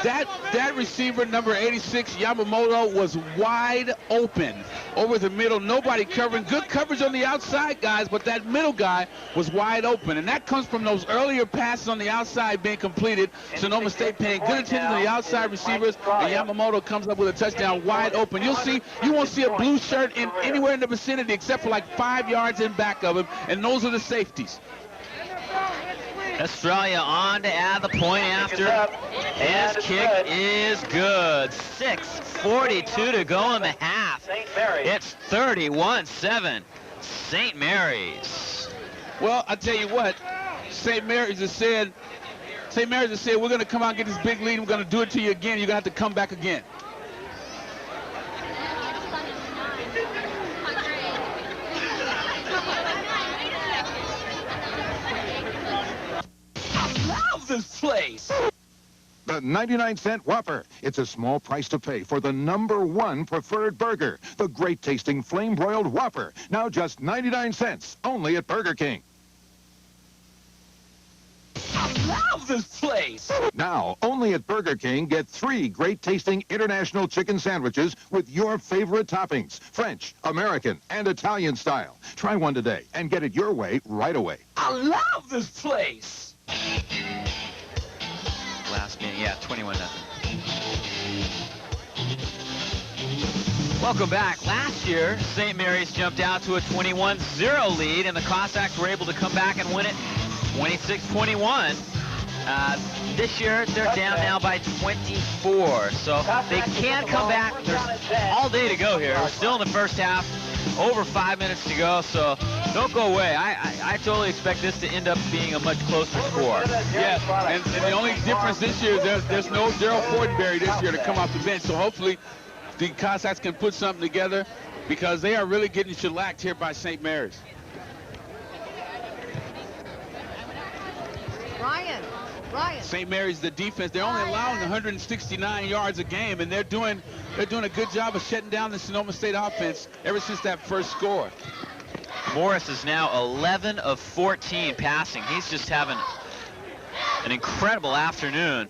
That receiver, number 86, Yamamoto, was wide open over the middle. Nobody covering. Good coverage on the outside, guys, but that middle guy was wide open. And that comes from those earlier passes on the outside being completed. Sonoma State paying good attention to the outside receivers, and Yamamoto comes up with a touchdown wide open. You won't see a blue shirt anywhere in the vicinity except for like 5 yards in back of him, and those are the safeties. Australia on to add the point after. His kick is good. 6:42 to go in the half. It's 31-7. St. Mary's. Well, I tell you what, St. Mary's has said, we're going to come out and get this big lead. We're going to do it to you again. You're going to have to come back again. This place. The 99-cent Whopper. It's a small price to pay for the #1 preferred burger. The great-tasting flame-broiled Whopper. Now just 99 cents, only at Burger King. I love this place. Now, only at Burger King, get 3 great-tasting international chicken sandwiches with your favorite toppings. French, American, and Italian style. Try one today and get it your way right away. I love this place. Last minute, yeah, 21-0. Welcome back. Last year, St. Mary's jumped out to a 21-0 lead, and the Cossacks were able to come back and win it 26-21. This year, they're down now by 24, so they can come back. There's all day to go here. We're still in the first half, over 5 minutes to go, so don't go away. I totally expect this to end up being a much closer score. Yes, and the only difference this year is there's no Daryl Fortenberry this year to come off the bench, so hopefully the Cossacks can put something together because they are really getting shellacked here by St. Mary's. Ryan. St. Mary's, the defense, they're only allowing 169 yards a game, and they're doing a good job of shutting down the Sonoma State offense ever since that first score. Morris is now 11 of 14 passing. He's just having an incredible afternoon.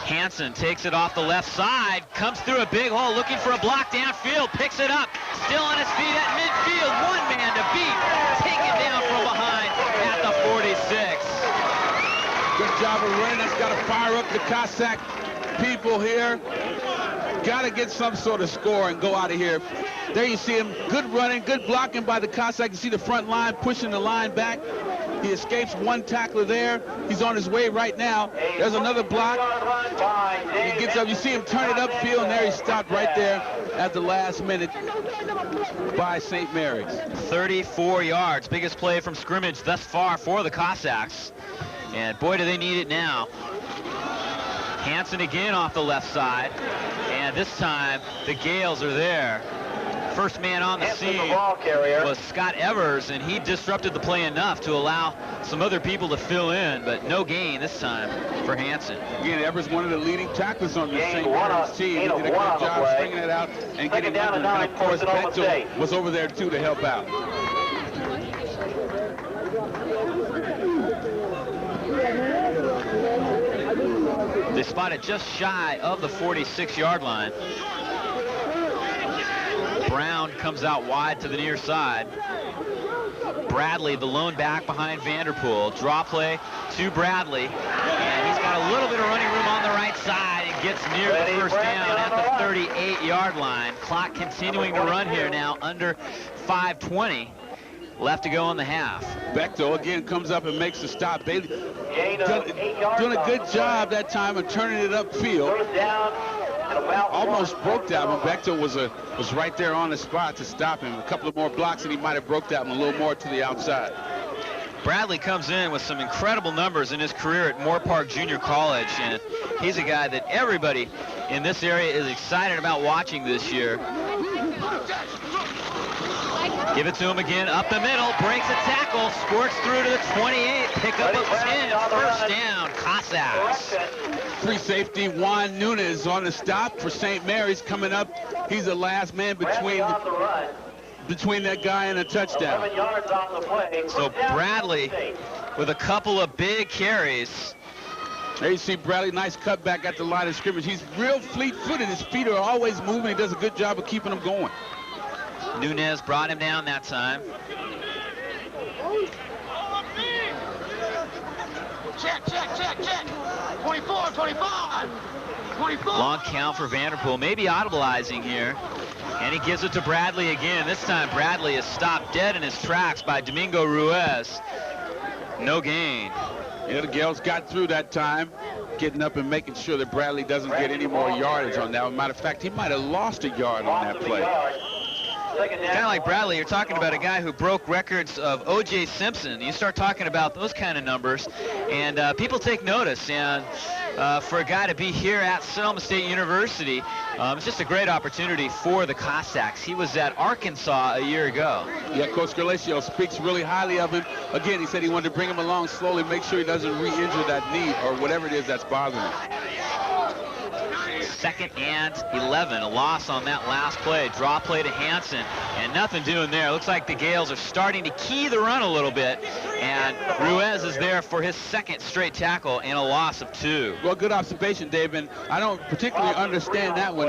Hansen takes it off the left side, comes through a big hole, looking for a block downfield, picks it up, still on his feet at midfield, one man to beat, taken down from behind at the 46. Good job of running. That's got to fire up the Cossack people here. Got to get some sort of score and go out of here. There you see him, good running, good blocking by the Cossack. You see the front line pushing the line back. He escapes one tackler there. He's on his way right now. There's another block. He gets up. You see him turn it upfield, and there he stopped right there at the last minute by St. Mary's. 34 yards, biggest play from scrimmage thus far for the Cossacks. And boy, do they need it now. Hansen again off the left side. And this time, the Gales are there. First man on the scene was Scott Evers, and he disrupted the play enough to allow some other people to fill in, but no gain this time for Hansen. Again, Evers, one of the leading tacklers on the St. Mary's team. He did a good job stringing it out and getting under. And of course, Bechtel was over there too to help out. They spotted just shy of the 46-yard line. Brown comes out wide to the near side. Bradley, the lone back behind Vanderpool. Draw play to Bradley. And he's got a little bit of running room on the right side and gets near the first down at the 38-yard line. Clock continuing to run here now, under 5:20 left to go in the half. Bechtel again comes up and makes the stop. Bailey doing a good job that time of turning it upfield. Almost broke that one. Bechtel was right there on the spot to stop him. A couple of more blocks and he might have broke that one a little more to the outside. Bradley comes in with some incredible numbers in his career at Moore Park Junior College, and he's a guy that everybody in this area is excited about watching this year. Give it to him again, up the middle, breaks a tackle, squirts through to the 28, pick up of 10, first down, Cossacks. Free safety Juan Nunez on the stop for St. Mary's coming up. He's the last man between that guy and a touchdown. So Bradley with a couple of big carries. There you see Bradley, nice cutback at the line of scrimmage. He's real fleet-footed. His feet are always moving. He does a good job of keeping them going. Nunez brought him down that time. Check. 24, 25. 24. Long count for Vanderpool, maybe audibilizing here. And he gives it to Bradley again. This time Bradley is stopped dead in his tracks by Domingo Ruiz. No gain. Yeah, the Gales got through that time, getting up and making sure that Bradley doesn't get any more yardage on that. Matter of fact, he might have lost a yard on that play. Kind of like Bradley, you're talking about a guy who broke records of O.J. Simpson. You start talking about those kind of numbers, and people take notice. And for a guy to be here at Sonoma State University, it's just a great opportunity for the Cossacks. He was at Arkansas a year ago. Yeah, Coach Galasio speaks really highly of him. Again, he said he wanted to bring him along slowly, make sure he doesn't re-injure that knee or whatever it is that's bothering him. 2nd and 11, a loss on that last play. Draw play to Hansen, and nothing doing there. Looks like the Gales are starting to key the run a little bit, and Ruiz is there for his 2nd straight tackle and a loss of 2. Well, good observation, Dave, and I don't particularly understand that one.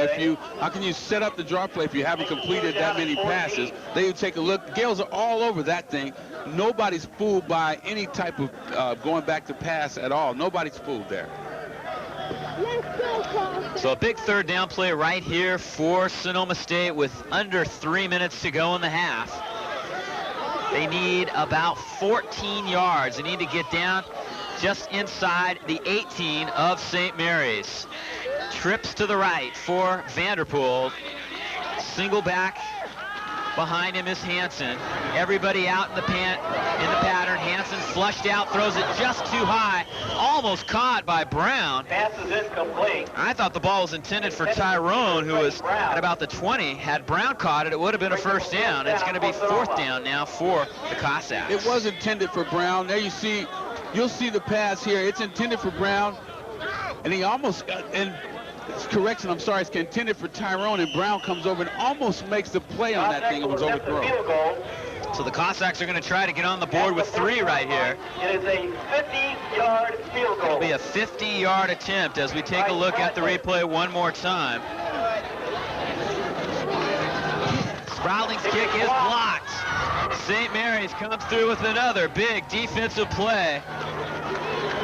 How can you set up the draw play if you haven't completed that many passes? Then you take a look. The Gales are all over that thing. Nobody's fooled by any type of going back to pass at all. Nobody's fooled there. So a big third down play right here for Sonoma State with under 3 minutes to go in the half. They need about 14 yards. They need to get down just inside the 18 of St. Mary's. Trips to the right for Vanderpool. Single back. Behind him is Hansen. Everybody out in the pattern. Hansen flushed out, throws it just too high. Almost caught by Brown. Pass is incomplete. I thought the ball was intended for Tyrone, who was at about the 20. Had Brown caught it, it would have been a first down. It's going to be fourth down now for the Cossacks. It was intended for Brown. There you'll see the pass here. It's intended for Brown, and he almost correction, I'm sorry, it's intended for Tyrone, and Brown comes over and almost makes the play on that thing. It was overthrown. So the Cossacks are going to try to get on the board with 3 right here. It is a 50-yard field goal. It'll be a 50-yard attempt as we take a look at the replay one more time. Sprouling's kick is blocked. St. Mary's comes through with another big defensive play.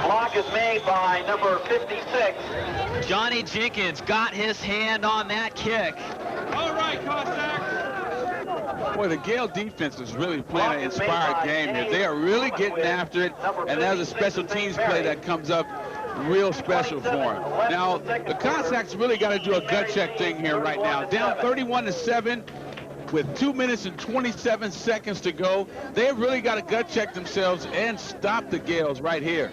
Block is made by number 56. Johnny Jenkins got his hand on that kick. All right, Cossacks. Boy, the Gale defense is really playing an inspired game here. They are really getting after it, and there's a special teams play that comes up real special for them. Now, the Cossacks really got to do a gut check thing here right now. Down 31-7. With 2 minutes and 27 seconds to go, they've really got to gut check themselves and stop the Gales right here.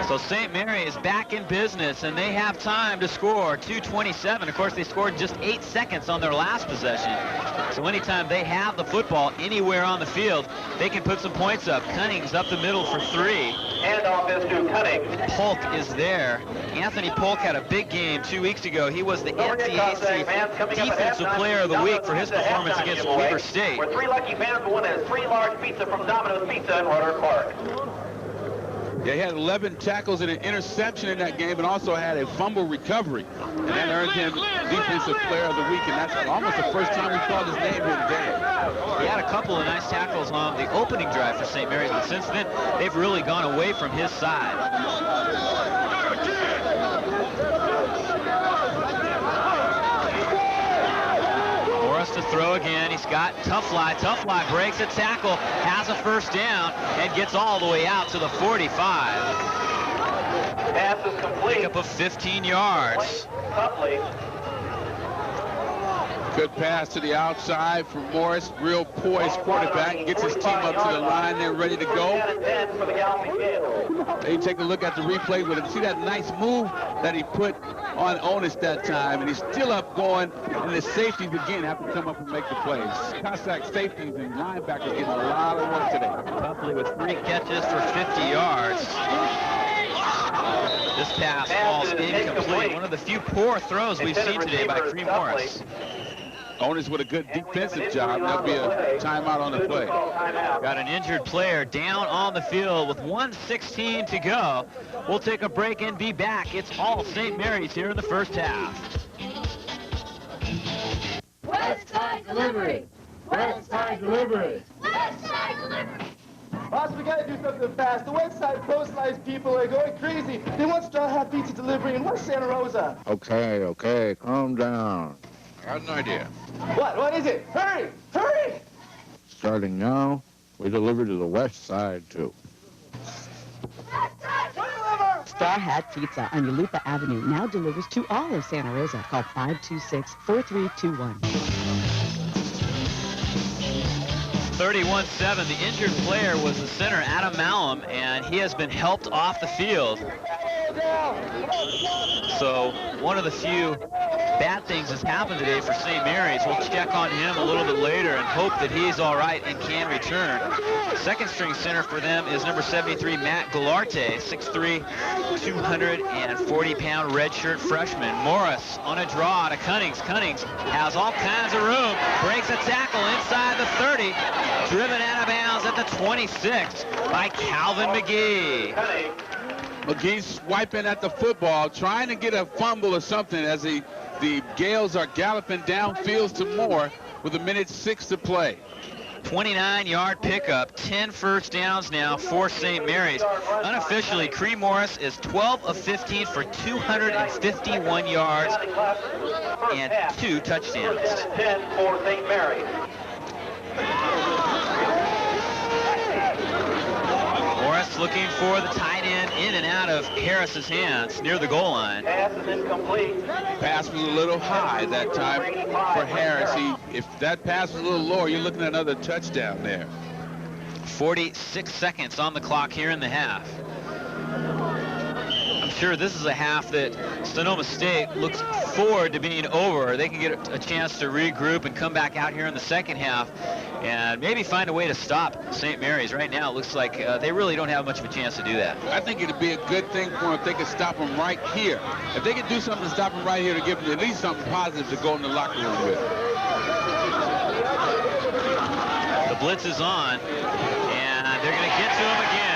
So St. Mary is back in business, and they have time to score. 2:27. Of course, they scored just 8 seconds on their last possession. So anytime they have the football anywhere on the field, they can put some points up. Cunning's up the middle for 3. Handoff is to Cunning. Polk is there. Anthony Polk had a big game 2 weeks ago. He was the NCAC Defensive Player of the Week for his performance against Weber State. Where 3 lucky fans will win a 3 large pizza from Domino's Pizza in Roder Park. They had 11 tackles and an interception in that game, and also had a fumble recovery. And that earned him Defensive Player of the Week, and that's almost the first time we called his name here today. He had a couple of nice tackles on the opening drive for St. Mary's, but since then, they've really gone away from his side. To throw again. He's got Toughly. Toughly breaks a tackle, has a first down, and gets all the way out to the 45. Pass is complete. Pick up of 15 yards. Toughly. Good pass to the outside from Morris. Real poised quarterback. Gets his team up to the line. They're ready to go. They take a look at the replay with him. See that nice move that he put on Onus that time, and he's still up going, and the safeties again have to come up and make the plays. Cossack safeties and linebackers getting a lot of work today. Toughly with 3 catches for 50 yards. This pass falls incomplete. One of the few poor throws we've seen today by Cree Morris. Onus with a good defensive job. There'll be a timeout on the play. Got an injured player down on the field with 1:16 to go. We'll take a break and be back. It's all St. Mary's here in the first half. West Side Delivery! West Side Delivery! West Side Delivery! Boss, we gotta do something fast. The West Side Pro-Slice people are going crazy. They want Straw Hat Pizza delivery in West Santa Rosa. Okay, calm down. I got an idea. What is it? Hurry! Hurry! Starting now, we deliver to the west side, too. Straw Hat Pizza on Yalupa Avenue now delivers to all of Santa Rosa. Call 526-4321. 31-7. The injured player was the center, Adam Malum, and he has been helped off the field. So one of the few bad things has happened today for St. Mary's. We'll check on him a little bit later and hope that he's all right and can return. Second string center for them is number 73, Matt Galarte, 6'3", 240-pound redshirt freshman. Morris on a draw to Cunnings. Cunnings has all kinds of room, breaks a tackle inside the 30, driven out of bounds at the 26 by Calvin McGee. McGee's swiping at the football, trying to get a fumble or something as the Gales are galloping downfield to Moore with 1:06 to play. 29-yard pickup, 10 first downs now for St. Mary's. Unofficially, Cree Morris is 12 of 15 for 251 yards and 2 touchdowns. 10 for St. Mary's. Morris looking for the tight end in and out of Harris's hands near the goal line. Pass is incomplete. Pass was a little high that time for Harris. If that pass was a little lower, you're looking at another touchdown there. 46 seconds on the clock here in the half. I'm sure this is a half that Sonoma State looks forward to being over. They can get a chance to regroup and come back out here in the second half and maybe find a way to stop St. Mary's. Right now, it looks like they really don't have much of a chance to do that. I think it'd be a good thing for them if they could stop them right here. If they could do something to stop them right here to give them at least something positive to go in the locker room with. The blitz is on, and they're going to get to him again.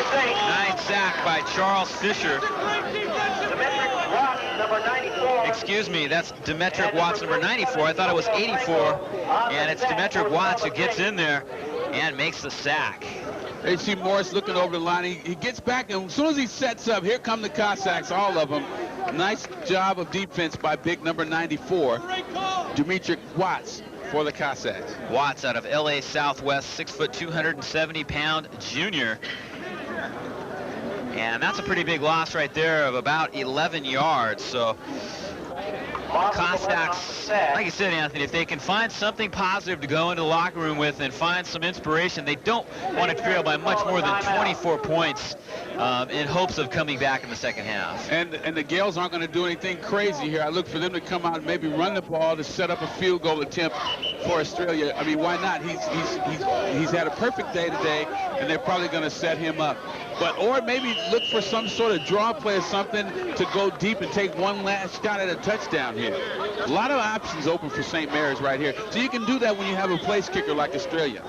Nice sack by Charles Fisher. Demetric Watts, number 94. Excuse me, that's Demetric Watts, number 94. I thought it was 84. And it's Demetric Watts who gets in there and makes the sack. They see Morris looking over the line. He gets back, and as soon as he sets up, here come the Cossacks, all of them. Nice job of defense by big number 94, Demetric Watts, for the Cossacks. Watts out of LA Southwest, 6 foot, 270-pound junior. And that's a pretty big loss right there of about 11 yards. So Cossacks, like you said, Anthony, if they can find something positive to go into the locker room with and find some inspiration, they don't want to trail by much more than 24 points in hopes of coming back in the second half. And the Gales aren't going to do anything crazy here. I look for them to come out and maybe run the ball to set up a field goal attempt for Australia. I mean, why not? He's had a perfect day today, and they're probably going to set him up. Or maybe look for some sort of draw play or something to go deep and take one last shot at a touchdown here. A lot of options open for St. Mary's right here. So you can do that when you have a place kicker like Australia.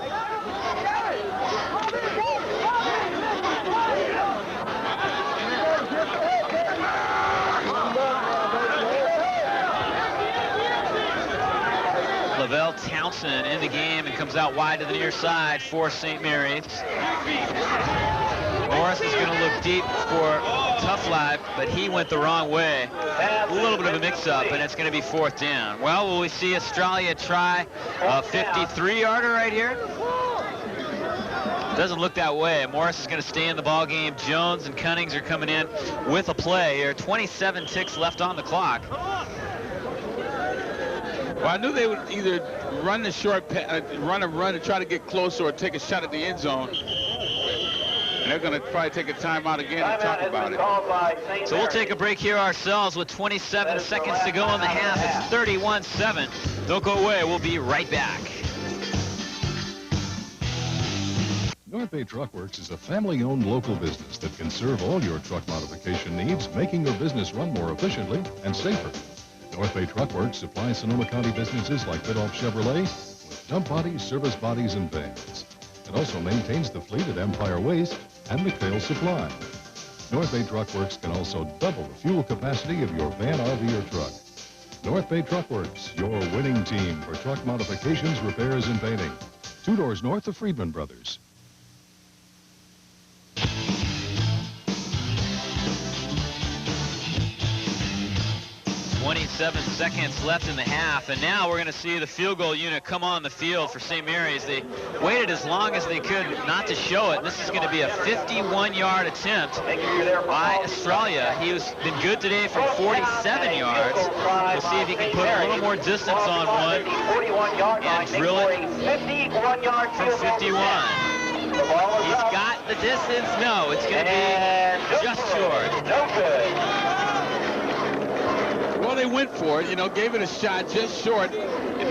Lavelle Townsend in the game and comes out wide to the near side for St. Mary's. Morris is going to look deep for Tough Life, but he went the wrong way. A little bit of a mix-up, and it's going to be 4th down. Well, will we see Australia try a 53-yarder right here? Doesn't look that way. Morris is going to stay in the ball game. Jones and Cunnings are coming in with a play here. 27 ticks left on the clock. Well, I knew they would either run the short, run and try to get closer or take a shot at the end zone. And they're going to probably take a timeout again and talk about it. So we'll take a break here ourselves with 27 seconds to go in the half. It's 31-7. Don't go away. We'll be right back. North Bay Truck Works is a family-owned local business that can serve all your truck modification needs, making your business run more efficiently and safer. North Bay Truck Works supplies Sonoma County businesses like Bidoff Chevrolet with dump bodies, service bodies, and vans. It also maintains the fleet at Empire Waste and McPhail Supply. North Bay Truck Works can also double the fuel capacity of your van, RV, or truck. North Bay Truck Works, your winning team for truck modifications, repairs, and painting. 2 doors north of Friedman Brothers. 27 seconds left in the half, and now we're going to see the field goal unit come on the field for St. Mary's. They waited as long as they could not to show it. This is going to be a 51-yard attempt by Australia. He's been good today from 47 yards. We'll see if he can put a little more distance on one and drill it from 51. He's got the distance. No, it's going to be just short. No good. Well, they went for it, gave it a shot, just short.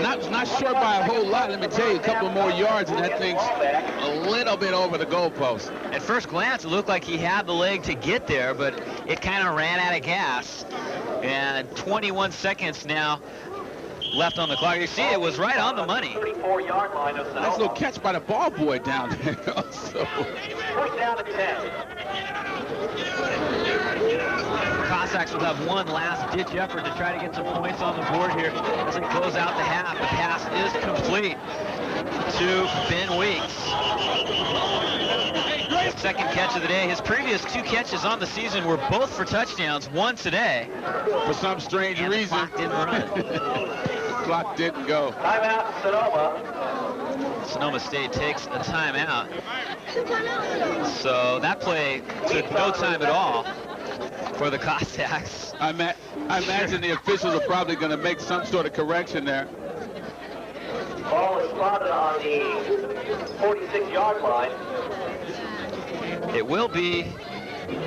Not short by a whole lot, let me tell you, a couple more yards, and that thing's a little bit over the goalpost. At first glance, it looked like he had the leg to get there, but it kind of ran out of gas. And 21 seconds now left on the clock. You see, it was right on the money. 34-yard line of Sonoma. Nice little catch by the ball boy down there. First down and 10. Cossacks will have one last-ditch effort to try to get some points on the board here as it close out the half. The pass is complete to Ben Weeks. Second catch of the day. His previous 2 catches on the season were both for touchdowns, one today. For some strange reason. The clock didn't run. Clock didn't go. Timeout, Sonoma. Sonoma State takes a timeout. So that play took no time at all for the Cossacks. I imagine the officials are probably going to make some sort of correction there. Ball is spotted on the 46-yard line. It will be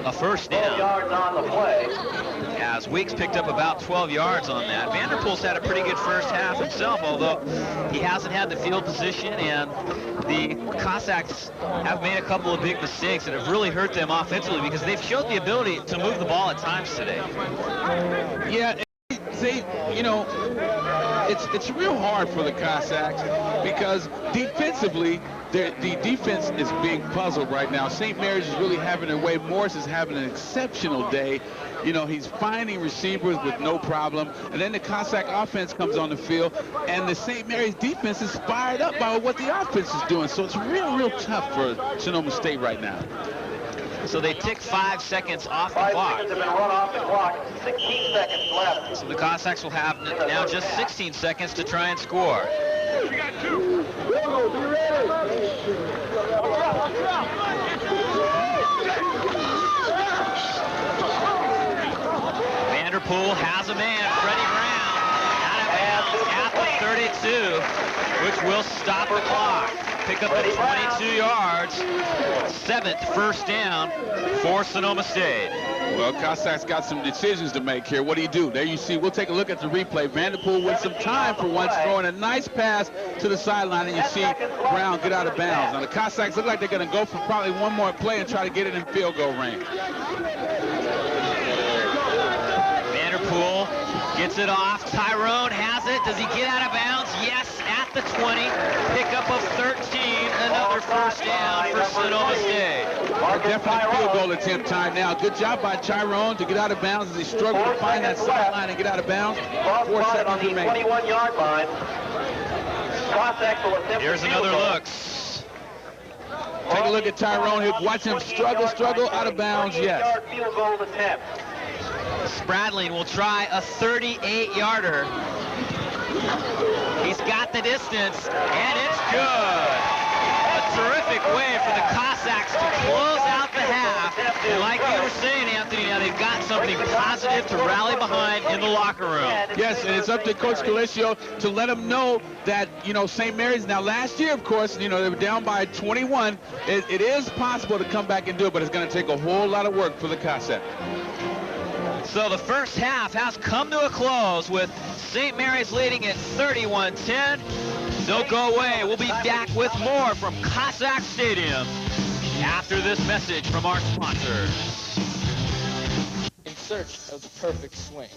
a first down. 12 yards on the play. As Weeks picked up about 12 yards on that. Vanderpool's had a pretty good first half himself, although he hasn't had the field position, and the Cossacks have made a couple of big mistakes that have really hurt them offensively because they've showed the ability to move the ball at times today. Yeah, see, you know, it's real hard for the Cossacks because defensively, the defense is being puzzled right now. St. Mary's is really having their way. Morris is having an exceptional day. You know, he's finding receivers with no problem. And then the Cossack offense comes on the field, and the St. Mary's defense is fired up by what the offense is doing. So it's real tough for Sonoma State right now. So they tick 5 seconds off the 5 clock. seconds have been run off the clock. 16 seconds left. So the Cossacks will have now just 16 seconds to try and score. We got 2. Go, be ready. Vanderpool has a man, Freddie Brown, out of bounds at the 32, which will stop the clock. Pick up the 22 yards, 7th first down for Sonoma State. Well, Cossacks got some decisions to make here. What do? There you see, we'll take a look at the replay. Vanderpool with some time for once, throwing a nice pass to the sideline, and you see Brown get out of bounds. Now, the Cossacks look like they're going to go for probably one more play and try to get it in field goal range. Vanderpool gets it off. Tyrone has it. Does he get out of bounds? Yes, at the 20. Pickup of 13. Another first down for Sonoma State. Definitely field goal attempt time now. Good job by Tyrone to get out of bounds as he struggled to find that sideline and get out of bounds. 4 seconds remaining. 21-yard line. Here's another look. Take a look at Tyrone. Watch him struggle out of bounds. Yes. Field goal attempt. Spradling will try a 38-yarder. He's got the distance, and it's good. A terrific way for the Cossacks to close out the half. And like you were saying, Anthony, now they've got something positive to rally behind in the locker room. Yes, and it's up to Coach Colisio to let them know that, you know, St. Mary's, now last year, of course, you know, they were down by 21. It is possible to come back and do it, but it's going to take a whole lot of work for the Cossacks. So the first half has come to a close with St. Mary's leading at 31-10. Don't go away. We'll be back with more from Cossack Stadium after this message from our sponsors. In search of the perfect swing.